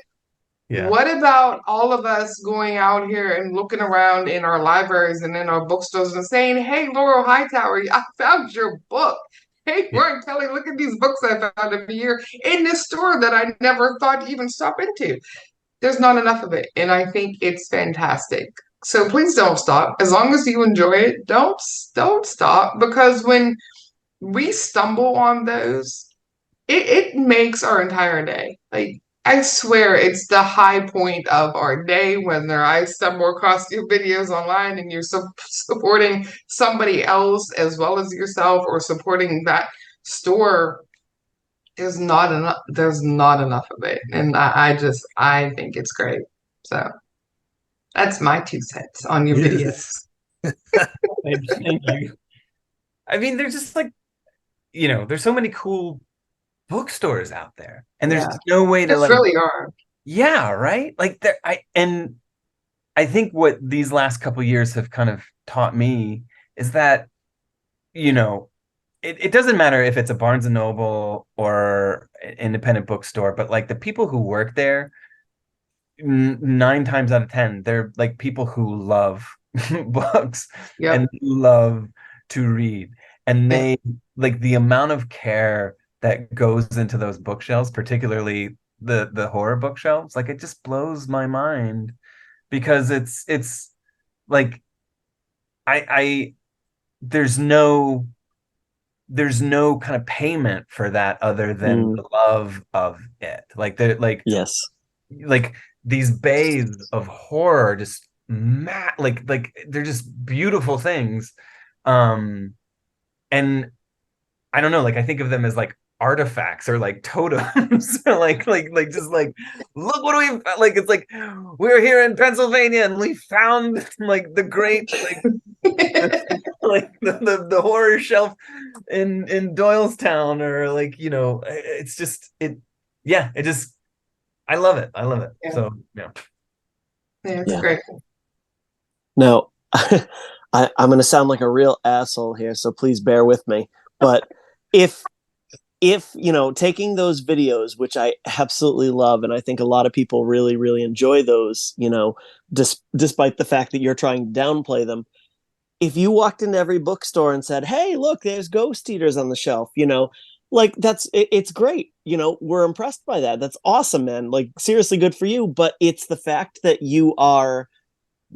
Yeah. What about all of us going out here and looking around in our libraries and in our bookstores and saying, hey, Laurel Hightower, I found your book. Hey, Warren Kelly, look at these books I found over here in this store that I never thought to even stop into. There's not enough of it, and I think it's fantastic. So please don't stop. As long as you enjoy it, don't stop, because when we stumble on those, it makes our entire day. Like, I swear it's the high point of our day when I stumble across your videos online and you're supporting somebody else as well as yourself, or supporting that store. There's not enough of it. And I think it's great. So that's my 2 cents on your videos. Thank you. I mean, there's just like, there's so many cool bookstores out there, and there's no way to really are. Yeah, right. Like I think what these last couple years have kind of taught me is that, it doesn't matter if it's a Barnes and Noble or an independent bookstore, but like the people who work there, 9 times out of 10, they're like people who love books and love to read. And they like the amount of care that goes into those bookshelves, particularly the horror bookshelves, like it just blows my mind, because it's like I there's no kind of payment for that other than the love of it. Like yes, like these bays of horror just like they're just beautiful things. And I don't know, like I think of them as like artifacts or like totems or like just like, look what we like. It's like we're here in Pennsylvania and we found like the great like the horror shelf in Doylestown, or like, it's just I love it. So it's great. Now I'm going to sound like a real asshole here, so please bear with me, but if taking those videos, which I absolutely love, and I think a lot of people really, really enjoy those, despite the fact that you're trying to downplay them, if you walked into every bookstore and said, hey, look, there's Ghost Eaters on the shelf, like it's great. We're impressed by that. That's awesome, man. Like, seriously, good for you. But it's the fact that you are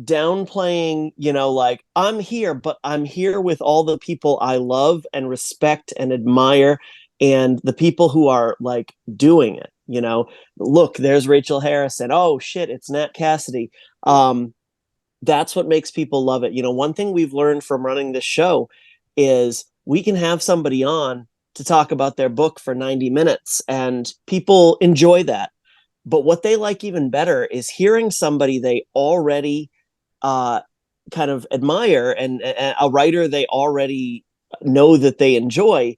downplaying, like, I'm here, but I'm here with all the people I love and respect and admire, and the people who are like doing it. Look, there's Rachel Harrison. Oh shit, it's Nat Cassidy. That's what makes people love it. One thing we've learned from running this show is we can have somebody on to talk about their book for 90 minutes and people enjoy that. But what they like even better is hearing somebody they already kind of admire, and a writer they already know that they enjoy,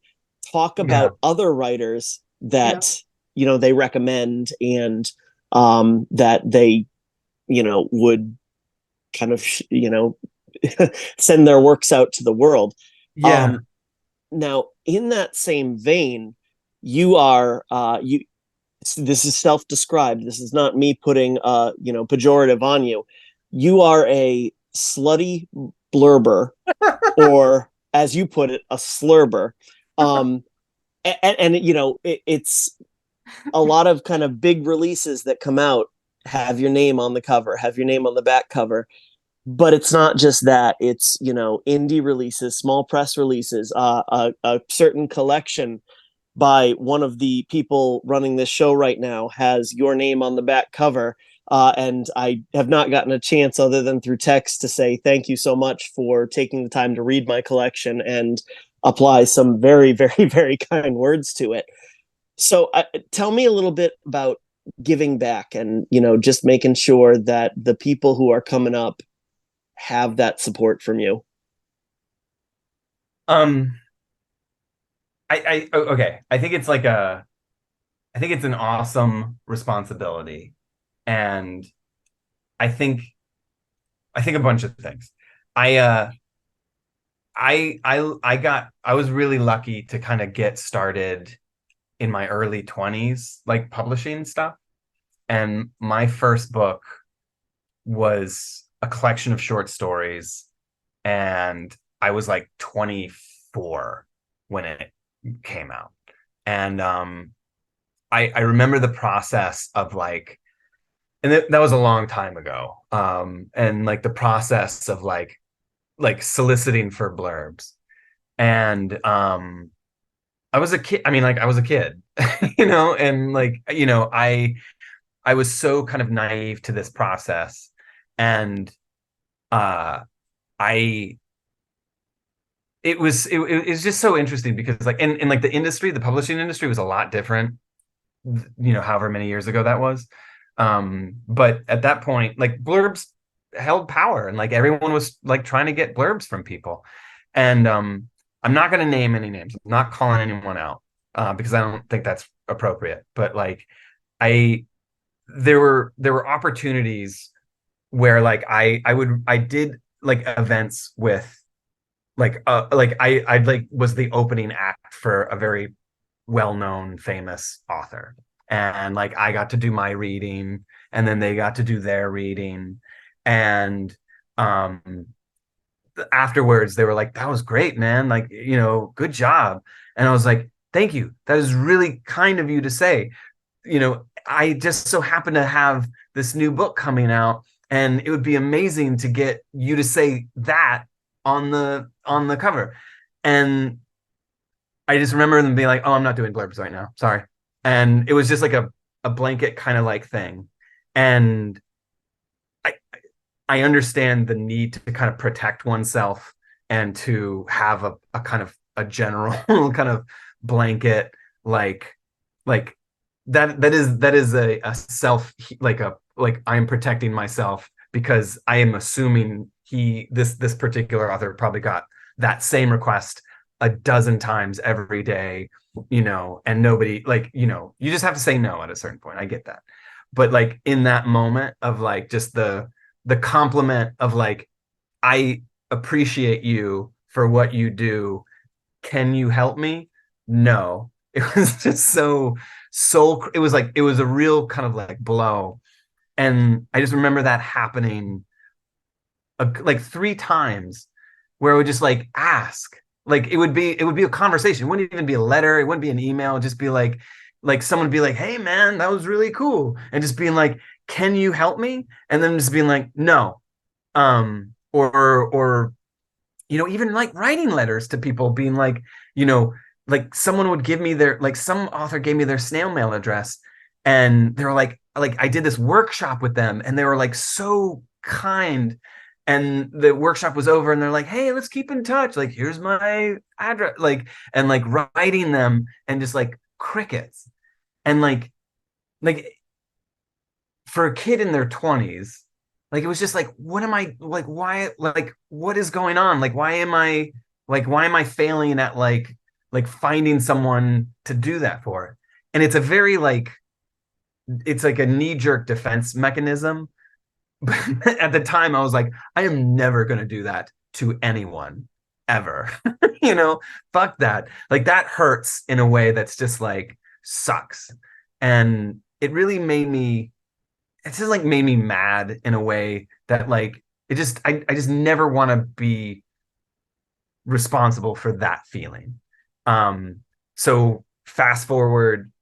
talk about other writers that they recommend, and that they would kind of send their works out to the world. Now in that same vein, you are this is self-described. This is not me putting pejorative on you. You are a slutty blurber, or as you put it, a slurber. And it's a lot of kind of big releases that come out have your name on the cover, have your name on the back cover. But it's not just that. It's, indie releases, small press releases, a certain collection by one of the people running this show right now has your name on the back cover. And I have not gotten a chance other than through text to say thank you so much for taking the time to read my collection and apply some very, very, very kind words to it. So tell me a little bit about giving back and, just making sure that the people who are coming up have that support from you. Okay. I think it's an awesome responsibility. And I think a bunch of things. I was really lucky to kind of get started in my early 20s, like publishing stuff. And my first book was a collection of short stories. And I was like 24 when it came out. And I remember the process of like, and that was a long time ago. And like the process of like soliciting for blurbs. And I was a kid. I mean, like I was a kid, and like, I was so kind of naive to this process. And it was just so interesting because like in like the publishing industry was a lot different, however many years ago that was. But at that point, like blurbs held power and like everyone was like trying to get blurbs from people. And I'm not going to name any names. I'm not calling anyone out because I don't think that's appropriate. But like there were opportunities where like I did like events with I was the opening act for a very well-known famous author, and like I got to do my reading and then they got to do their reading, and afterwards they were like, that was great, man, like, good job. And I was like, thank you, that is really kind of you to say. I just so happen to have this new book coming out, and it would be amazing to get you to say that on the cover. And I just remember them being like, oh, I'm not doing blurbs right now, sorry. And it was just like a blanket kind of like thing. And I understand the need to kind of protect oneself and to have a kind of a general kind of blanket like that is a self, like I'm protecting myself because I am assuming this particular author probably got that same request a dozen times every day, and nobody, like, you just have to say no at a certain point. I get that. But like in that moment of like just the compliment of like, I appreciate you for what you do. Can you help me? No. It was just it was a real kind of like blow. And I just remember that happening like 3 times where I would just like ask, like it would be a conversation. It wouldn't even be a letter. It wouldn't be an email. It'd just be like someone would be like, hey man, that was really cool. And just being like, can you help me? And then just being like, no. Or even like writing letters to people being like, like someone would give me some author gave me their snail mail address, and they were like I did this workshop with them and they were like so kind, and the workshop was over and they're like, hey, let's keep in touch, like here's my address, like, and like writing them, and just like crickets. And like for a kid in their 20s, like it was just like, what am I, like, why, like what is going on, like why am I failing at like finding someone to do that for? And it's a very like, it's like a knee-jerk defense mechanism. But at the time I was like, I am never going to do that to anyone ever. Fuck that. Like that hurts in a way that's just like sucks. and it really made me, it just like made me mad in a way that like I just never want to be responsible for that feeling. So fast forward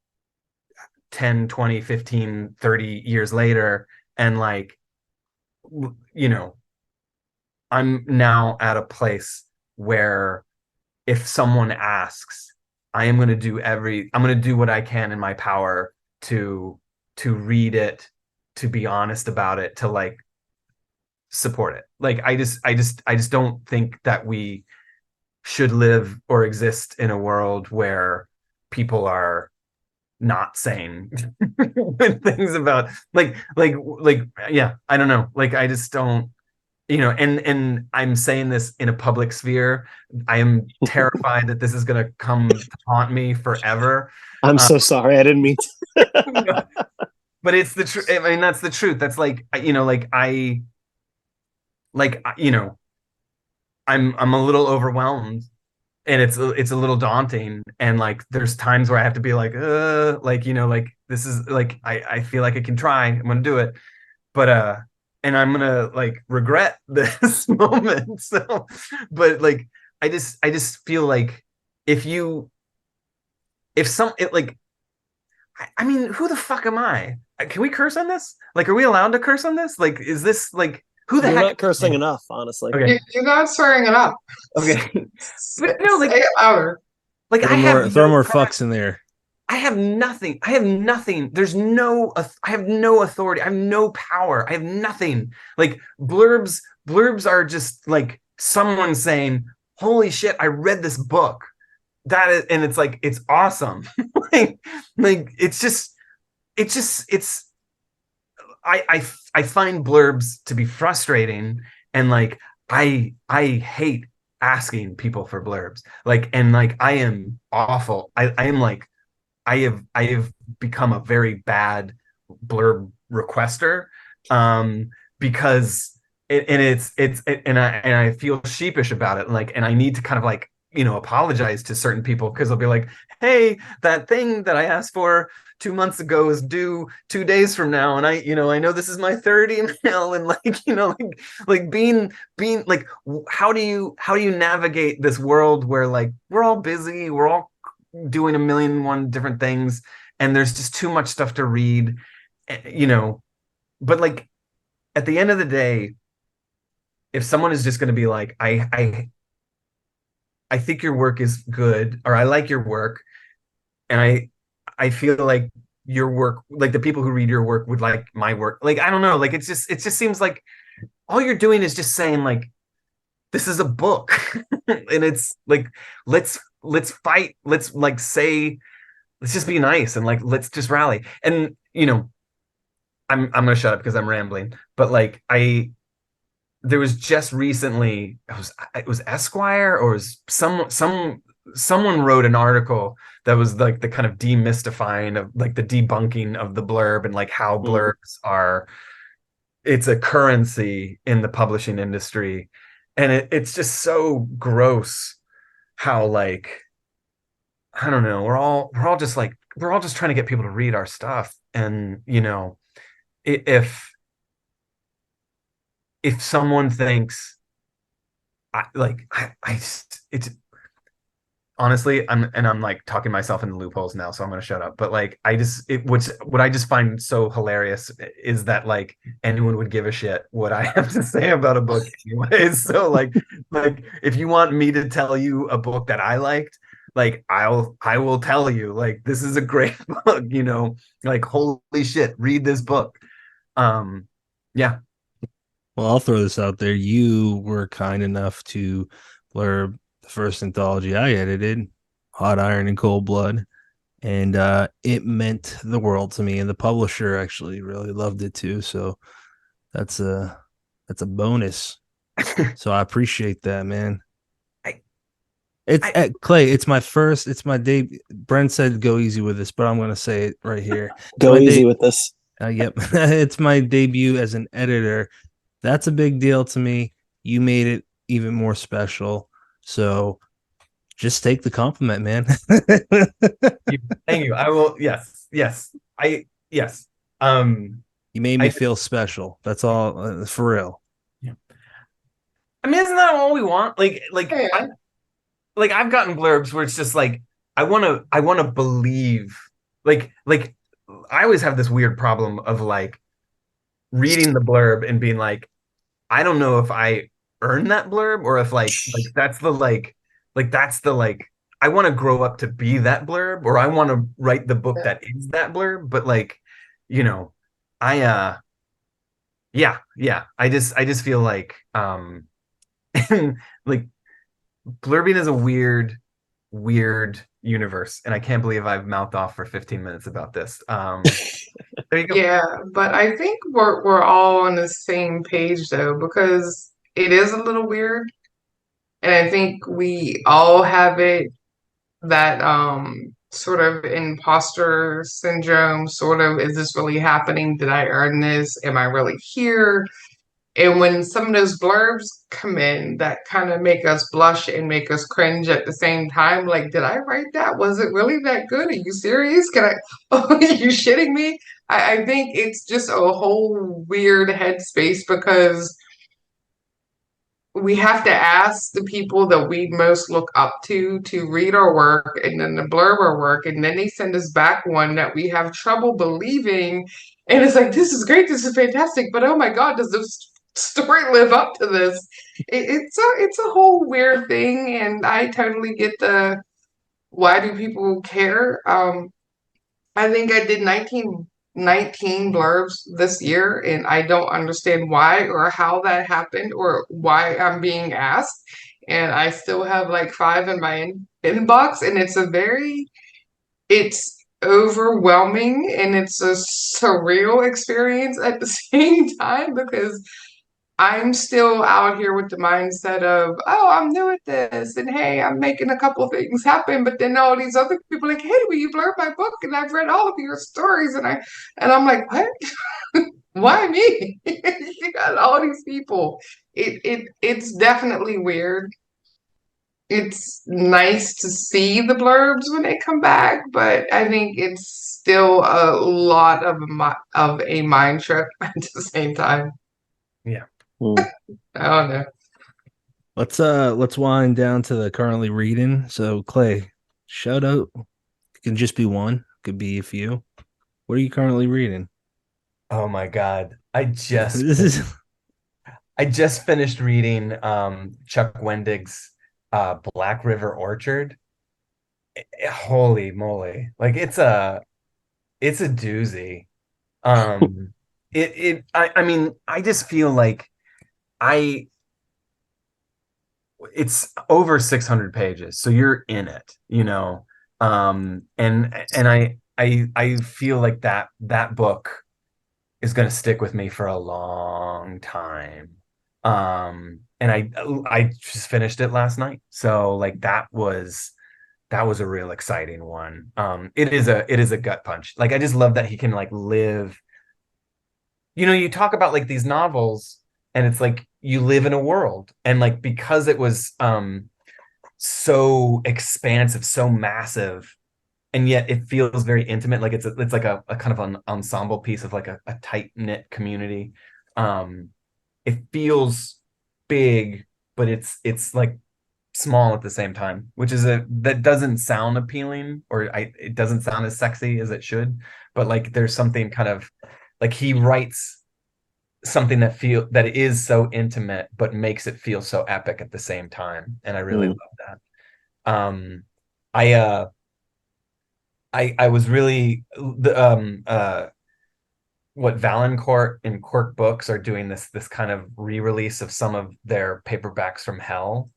10, 20, 15, 30 years later, and like, you know, I'm now at a place where if someone asks, I'm going to do what I can in my power to read it, to be honest about it, to like support it. Like I just don't think that we should live or exist in a world where people are not saying things about yeah, I don't know. Like I just don't, and I'm saying this in a public sphere. I am terrified that this is going to come to haunt me forever. I'm so sorry. I didn't mean to. But it's the truth. I mean, that's the truth. That's like, I'm a little overwhelmed, and it's a little daunting, and like there's times where I have to be like, like this is like I feel like I can try. I'm gonna do it, but and I'm gonna like regret this moment. So, but like I just feel like if you if some it like I mean, who the fuck am I? Can we curse on this? Like, are we allowed to curse on this? Like, is this like who the You're heck? not cursing enough, honestly. Okay, You're not stirring it up. okay, but no, like Say it louder. like I have throw no more fucks in there. I have nothing. I have nothing. I have no authority. I have no power. I have nothing. Like blurbs are just like someone saying, "Holy shit, I read this book." That is, and it's like it's awesome. like, like it's I find blurbs to be frustrating, and like I hate asking people for blurbs. Like, and like I am awful. I am like I have become a very bad blurb requester, because and I feel sheepish about it, like, and I need to kind of like apologize to certain people because they'll be like, hey, that thing that I asked for 2 months ago is due 2 days from now, and I know this is my third email, and like like being like, how do you navigate this world where like we're all busy, we're all doing a million and one different things, and there's just too much stuff to read, but like at the end of the day, if someone is just going to be like, I think your work is good, or I like your work, and I feel like your work, like the people who read your work would like my work, like I don't know, like it just seems like all you're doing is just saying like, this is a book. And it's like, let's fight, let's like say, let's just be nice, and like let's just rally. And I'm gonna shut up because I'm rambling, but like there was just recently, it was Esquire, or was someone wrote an article that was like the kind of demystifying of like the debunking of the blurb, and like how blurbs are, it's a currency in the publishing industry, and it's just so gross how like, I don't know, we're all just trying to get people to read our stuff, and if someone thinks it's honestly, I'm like talking myself into loopholes now, so I'm gonna shut up. But like what I just find so hilarious is that like anyone would give a shit what I have to say about a book anyways. So like if you want me to tell you a book that I liked, like I will tell you like, this is a great book, like holy shit, read this book. Yeah. Well, I'll throw this out there. You were kind enough to blurb the first anthology I edited, Hot Iron and Cold Blood, and it meant the world to me. And the publisher actually really loved it too. So that's a bonus. So I appreciate that, man. Clay. It's my debut. Brent said go easy with this, but I'm gonna say it right here. Go easy with this. Yep, it's my debut as an editor. That's a big deal to me. You made it even more special. So Just take the compliment, man. Thank you. I will. Yes. Yes. You made me feel special. That's all, for real. Yeah. I mean, isn't that all we want? Yeah. I've gotten blurbs where it's just like I want to believe. Like I always have this weird problem of like reading the blurb and being like, I don't know if I earned that blurb or if that's the that's the I want to grow up to be that blurb, or I want to write the book that is that blurb. But like, you know, I yeah. I just feel like like blurbing is a weird universe, and I can't believe I've mouthed off for 15 minutes about this. There you go. Yeah, but I think we're all on the same page though, because it is a little weird, and I think we all have it, that sort of imposter syndrome, sort of, is this really happening? Did I earn this? Am I really here? And when some of those blurbs come in that kind of make us blush and make us cringe at the same time, like, did I write that? Was it really that good? Are you serious? Can I? Oh, are you shitting me? I think it's just a whole weird headspace, because we have to ask the people that we most look up to read our work and then to blurb our work, and then they send us back one that we have trouble believing, and it's like, this is great, this is fantastic, but oh my god, does this story live up to this? It's a whole weird thing, and I totally get the, why do people care? I think I did 19 blurbs this year, and I don't understand why or how that happened or why I'm being asked. And I still have like 5 in my inbox, and it's overwhelming, and it's a surreal experience at the same time, because I'm still out here with the mindset of, oh, I'm new at this, and hey, I'm making a couple things happen. But then all these other people are like, hey, will you blurb my book? And I've read all of your stories, and I'm like, what? Why me? You got all these people. It's definitely weird. It's nice to see the blurbs when they come back, but I think it's still a lot of a mind trip at the same time. Yeah. Mm. I don't know. Let's wind down to the currently reading. So Clay, shout out. It can just be one, could be a few. What are you currently reading? Oh my God. I This is just finished reading Chuck Wendig's Black River Orchard. Holy moly. Like it's a doozy. I mean, I just feel like I it's over 600 pages, so you're in it, you know. And I feel like that book is going to stick with me for a long time. And I just finished it last night, so like that was a real exciting one. It is a gut punch. Like I just love that he can like live. You know, you talk about like these novels, and it's like you live in a world, and like because it was so expansive, so massive, and yet it feels very intimate. Like it's like a kind of an ensemble piece of like a tight knit community. It feels big, but it's like small at the same time, which is that doesn't sound appealing, or it doesn't sound as sexy as it should. But like there's something kind of like he writes something that is so intimate, but makes it feel so epic at the same time, and I really love that. I I was really what Valancourt and Quirk Books are doing this kind of re-release of some of their paperbacks from hell.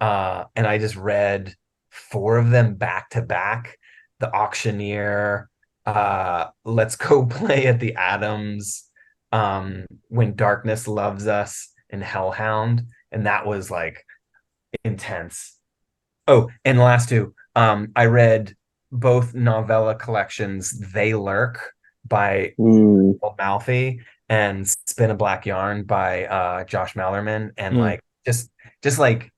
And I just read 4 of them back to back. The Auctioneer, Let's Go Play at the Adams, When Darkness Loves Us, and Hellhound. And that was like intense. Oh, and the last 2, I read both novella collections, They Lurk by Malfi and Spin a Black Yarn by Josh Mallerman, and like just like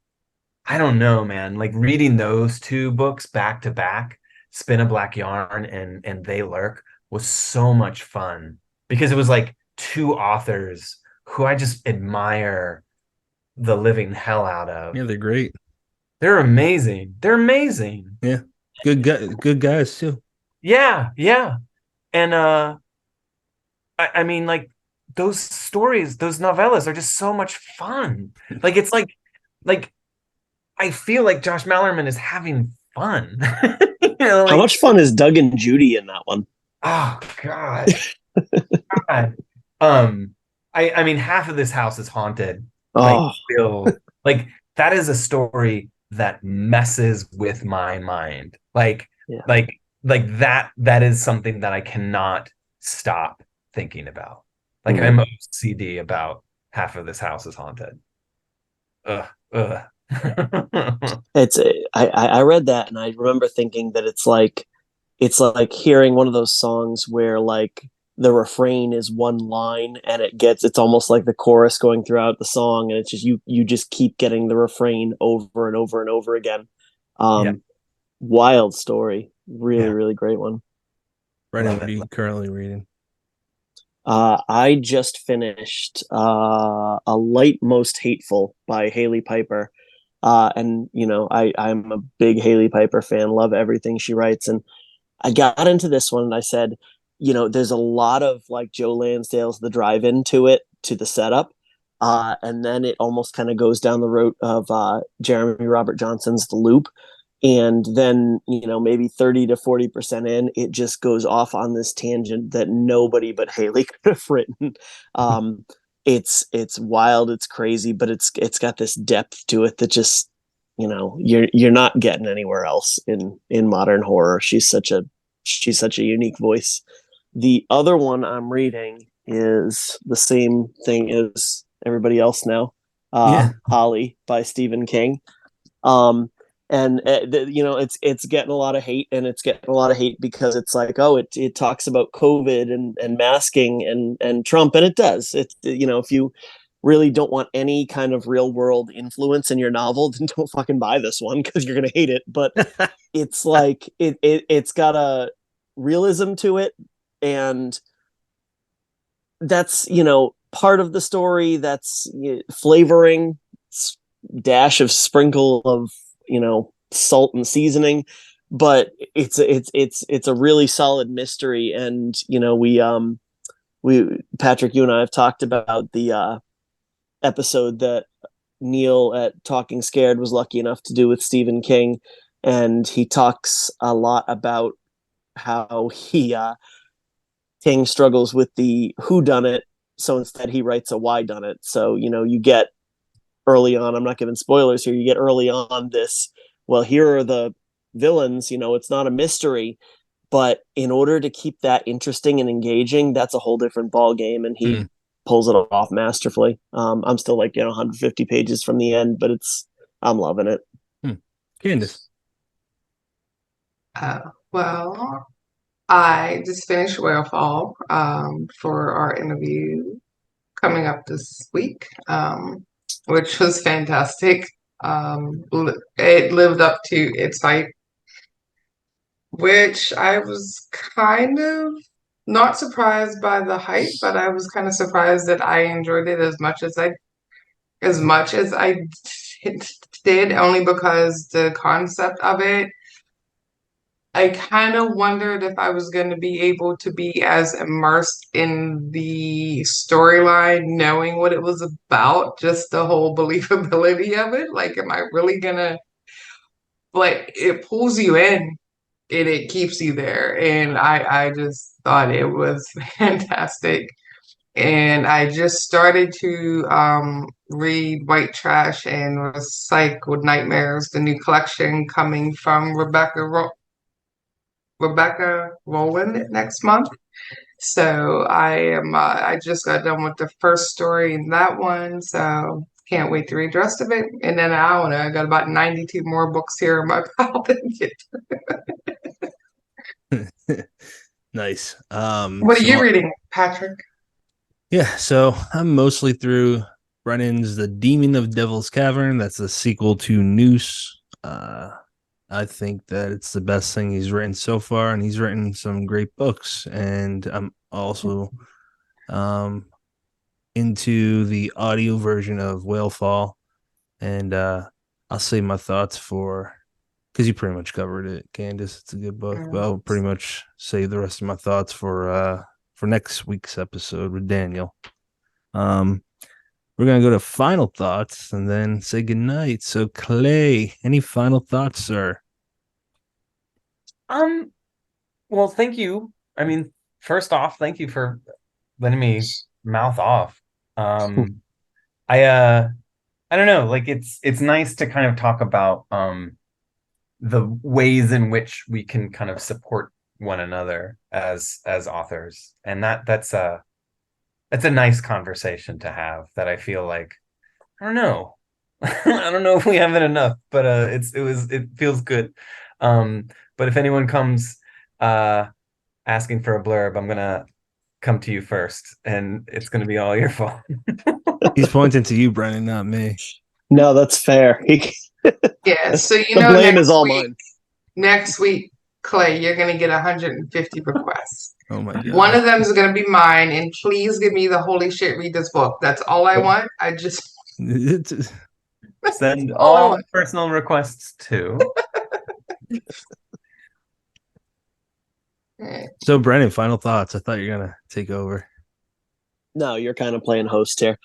I don't know, man. Like reading those two books back to back, Spin a Black Yarn and They Lurk, was so much fun because it was like two authors who I just admire the living hell out of. Yeah, they're great. They're amazing. They're amazing. Yeah, good guys too. Yeah, yeah. And I mean, like those stories, those novellas are just so much fun. Like it's like I feel like Josh Mallerman is having fun. You know, How like, much fun is Doug and Judy in that one? oh God. God. I mean, half of this house is haunted. Like, Oh, feel like that is a story that messes with my mind. yeah. Like that is something that I cannot stop thinking about. Like Mhm. I'm OCD about half of this house is haunted. Ugh, ugh. I read that and I remember thinking that it's like hearing one of those songs where like the refrain is one line and it's almost like the chorus going throughout the song, and it's just you just keep getting the refrain over and over and over again. Yeah, Wild story, really, yeah, really great one. Brennan, love what it. are you currently reading? I just finished A Light Most Hateful by Haley Piper. And you know, I'm a big Haley Piper fan, love everything she writes. And I got into this one and I said, you know, there's a lot of like Joe Lansdale's The Drive-In to it, to the setup. And then it almost kind of goes down the route of Jeremy Robert Johnson's The Loop. And then, you know, maybe 30 to 40% in, it just goes off on this tangent that nobody but Haley could have written. Um, it's wild, it's crazy, but it's got this depth to it that just, you know, you're not getting anywhere else in modern horror. She's such a unique voice. The other one I'm reading is the same thing as everybody else now. Yeah, Holly by Stephen King. Um, and you know, it's getting a lot of hate, and it's getting a lot of hate because it's like, oh, it talks about COVID and masking and Trump, and it does. It's, you know, if you really don't want any kind of real world influence in your novel, then don't fucking buy this one because you're gonna hate it. But it's like it's got a realism to it, and that's, you know, part of the story. That's, you know, flavoring, dash of sprinkle of, you know, salt and seasoning, but it's a really solid mystery. And you know, we Patrick, you and I have talked about the episode that Neil at Talking Scared was lucky enough to do with Stephen King, and he talks a lot about how King struggles with the who done it, so instead he writes a why done it. So, you know, you get early on, I'm not giving spoilers here, you get early on this, well, here are the villains, you know, it's not a mystery, but in order to keep that interesting and engaging, that's a whole different ball game, and he pulls it off masterfully. I'm still like, you know, 150 pages from the end, but I'm loving it. Candace. Well, I just finished Whale for our interview coming up this week, which was fantastic. It lived up to its hype, which I was kind of not surprised by the hype, but I was kind of surprised that I enjoyed it as much as I did, only because the concept of it, I kind of wondered if I was going to be able to be as immersed in the storyline, knowing what it was about, just the whole believability of it. Like, am I really gonna, like, it pulls you in and it keeps you there. And I just thought it was fantastic. And I just started to read White Trash and Recycled Nightmares, the new collection coming from Rebecca Rowland next month. So I just got done with the first story in that one, so can't wait to read the rest of it. And then I don't know, I got about 92 more books here in my pile to get. Nice. What are you So reading, Patrick? yeah, so I'm mostly through Brennan's The Demon of Devil's Cavern. That's a sequel to Noose. I think that it's the best thing he's written so far, and he's written some great books. And I'm also into the audio version of Whale Fall, and I'll save my thoughts for, because you pretty much covered it, Candace. It's a good book, but I'll pretty much save the rest of my thoughts for next week's episode with Daniel. We're gonna go to final thoughts and then say goodnight. So Clay, any final thoughts, sir? Well, thank you. I mean, first off, thank you for letting me mouth off. I don't know, like it's nice to kind of talk about the ways in which we can kind of support one another as authors. And that's a nice conversation to have that I feel like, I don't know. I don't know if we have it enough, but it feels good. But if anyone comes asking for a blurb, I'm gonna come to you first, and it's gonna be all your fault. He's pointing to you, Brennan, not me. No, that's fair. Yeah, so The blame is all mine. Next week, Clay, you're gonna get 150 requests. Oh my God. One of them is gonna be mine, and please give me the holy shit, read this book. That's all I want. I just send all personal requests too. So Brennan, final thoughts. I thought you were gonna take over. No, you're kind of playing host here.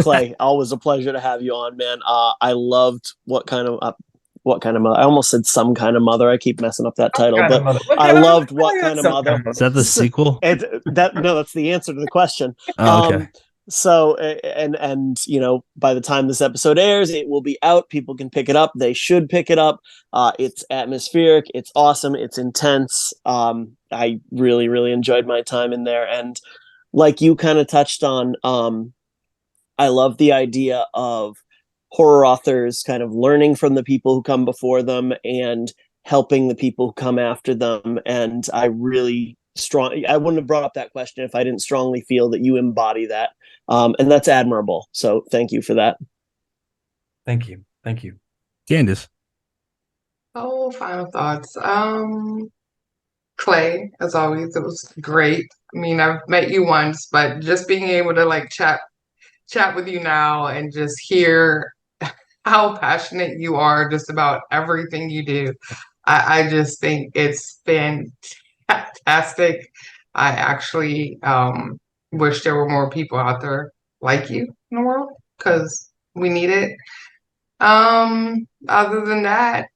Clay, always a pleasure to have you on, man. I loved what kind of mother. I almost said Some Kind of Mother. I keep messing up that title, but I loved What Kind of Mother. Is that the sequel? No, that's the answer to the question. Oh, okay. So, and you know, by the time this episode airs, it will be out. People can pick it up. They should pick it up. It's atmospheric. It's awesome. It's intense. I really, really enjoyed my time in there. And like you kind of touched on, I love the idea of horror authors kind of learning from the people who come before them and helping the people who come after them. And I wouldn't have brought up that question if I didn't strongly feel that you embody that. And that's admirable. So thank you for that. Thank you. Candace. Oh, final thoughts. Clay, as always, it was great. I mean, I've met you once, but just being able to like chat with you now and just hear how passionate you are just about everything you do. I just think it's fantastic. I actually wish there were more people out there like you in the world because we need it. Other than that,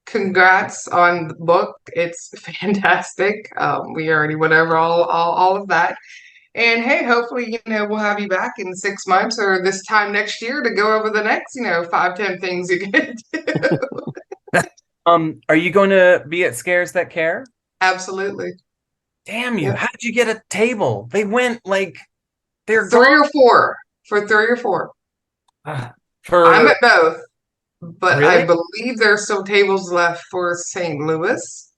congrats on the book. It's fantastic. We already went over all of that. And hey, hopefully, we'll have you back in 6 months or this time next year to go over the next, 5-10 things you can do. Are you going to be at Scares That Care? Absolutely. Damn you. Yeah. How did you get a table? They went they're 3 or 4 for 3 or 4. I'm at both, but really? I believe there's still tables left for St. Louis.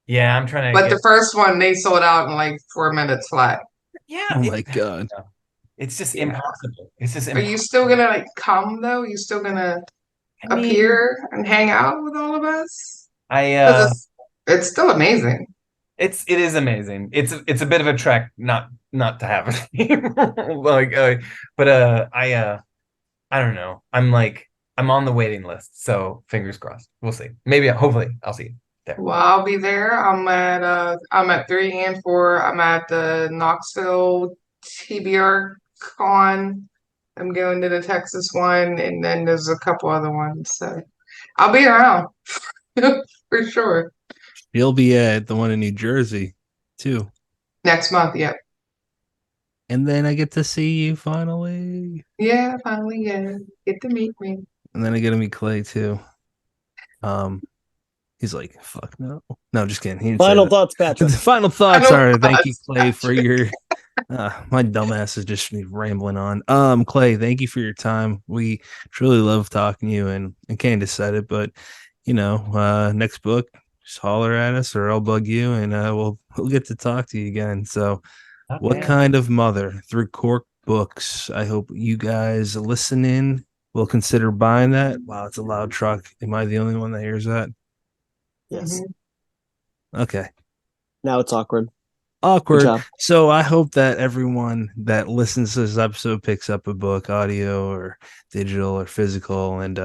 Yeah, I'm trying to. But the first one, they sold out in 4 minutes flat. Yeah. Oh my God. It's just impossible. It's just impossible. Are you still gonna come though? Are you still gonna appear and hang out with all of us? It's still amazing. It is amazing. It's a bit of a trek not to have it. But I don't know. I'm on the waiting list, so fingers crossed. We'll see. Maybe hopefully I'll see you there. Well, I'll be there. I'm at 3 and 4. I'm at the Knoxville TBR Con. I'm going to the Texas one, and then there's a couple other ones. So I'll be around for sure. You'll be at the one in New Jersey too. Next month, yep. And then I get to see you finally. Yeah, finally, yeah. Get to meet me. And then I get to meet Clay too. He's like, fuck no. No, just kidding. Final thoughts, Patrick. Final thoughts are thank you, Clay, for your my dumbass is just rambling on. Clay, thank you for your time. We truly love talking to you, and Candace said it, but next book, just holler at us or I'll bug you and we'll get to talk to you again. So What Kind of Mother through books. I hope you guys listening will consider buying that. Wow, it's a loud truck. Am I the only one that hears that? Yes. Okay. Now it's awkward. Good Awkward. job. So I hope that everyone that listens to this episode picks up a book, audio or digital or physical, and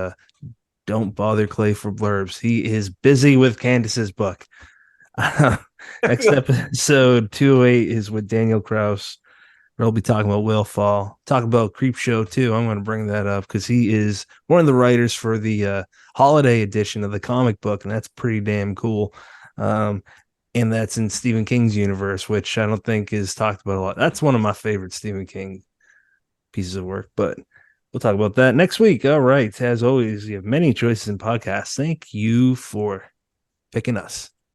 don't bother Clay for blurbs. He is busy with Candace's book. Next episode 208 is with Daniel Krauss. We'll be talking about Will Fall. Talk about Creep Show too. I'm going to bring that up because he is one of the writers for the holiday edition of the comic book, and that's pretty damn cool. And that's in Stephen King's universe, which I don't think is talked about a lot. That's one of my favorite Stephen King pieces of work, but we'll talk about that next week. All right. As always, you have many choices in podcasts. Thank you for picking us.